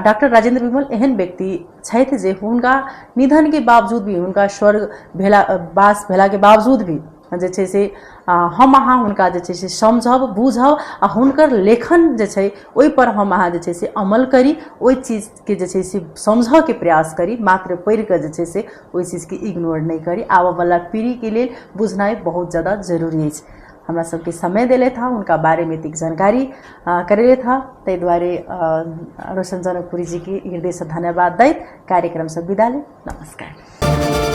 डॉक्टर राजेंद्र विमल एहन व्यक्ति छथि जे हुनका निधन के बावजूद भी, हुनका स्वर्ग भेला वास भेला के बावजूद भी जे छै से हम अहाँ हुनका जे छै से समझब, बुझब आ हुनकर लेखन जे छै ओहि पर हम अहाँ जे छै से अमल करी, ओहि चीज के जे छै से समझ के प्रयास करी, मात्र पढ़ि के जे छै से ओहि चीज के इग्नोर नहीं करी। आबऽ वाला पीढ़ी के लिए बुझनाइ बहुत ज़्यादा जरूरी है। हमरा सबके समय दिले था, उनका बारे में तिक जानकारी करेले था, तै द्वारे रोशन जनकपुरी जी की हृदय से धन्यवाद दैत कार्यक्रम से विदा ले। नमस्कार।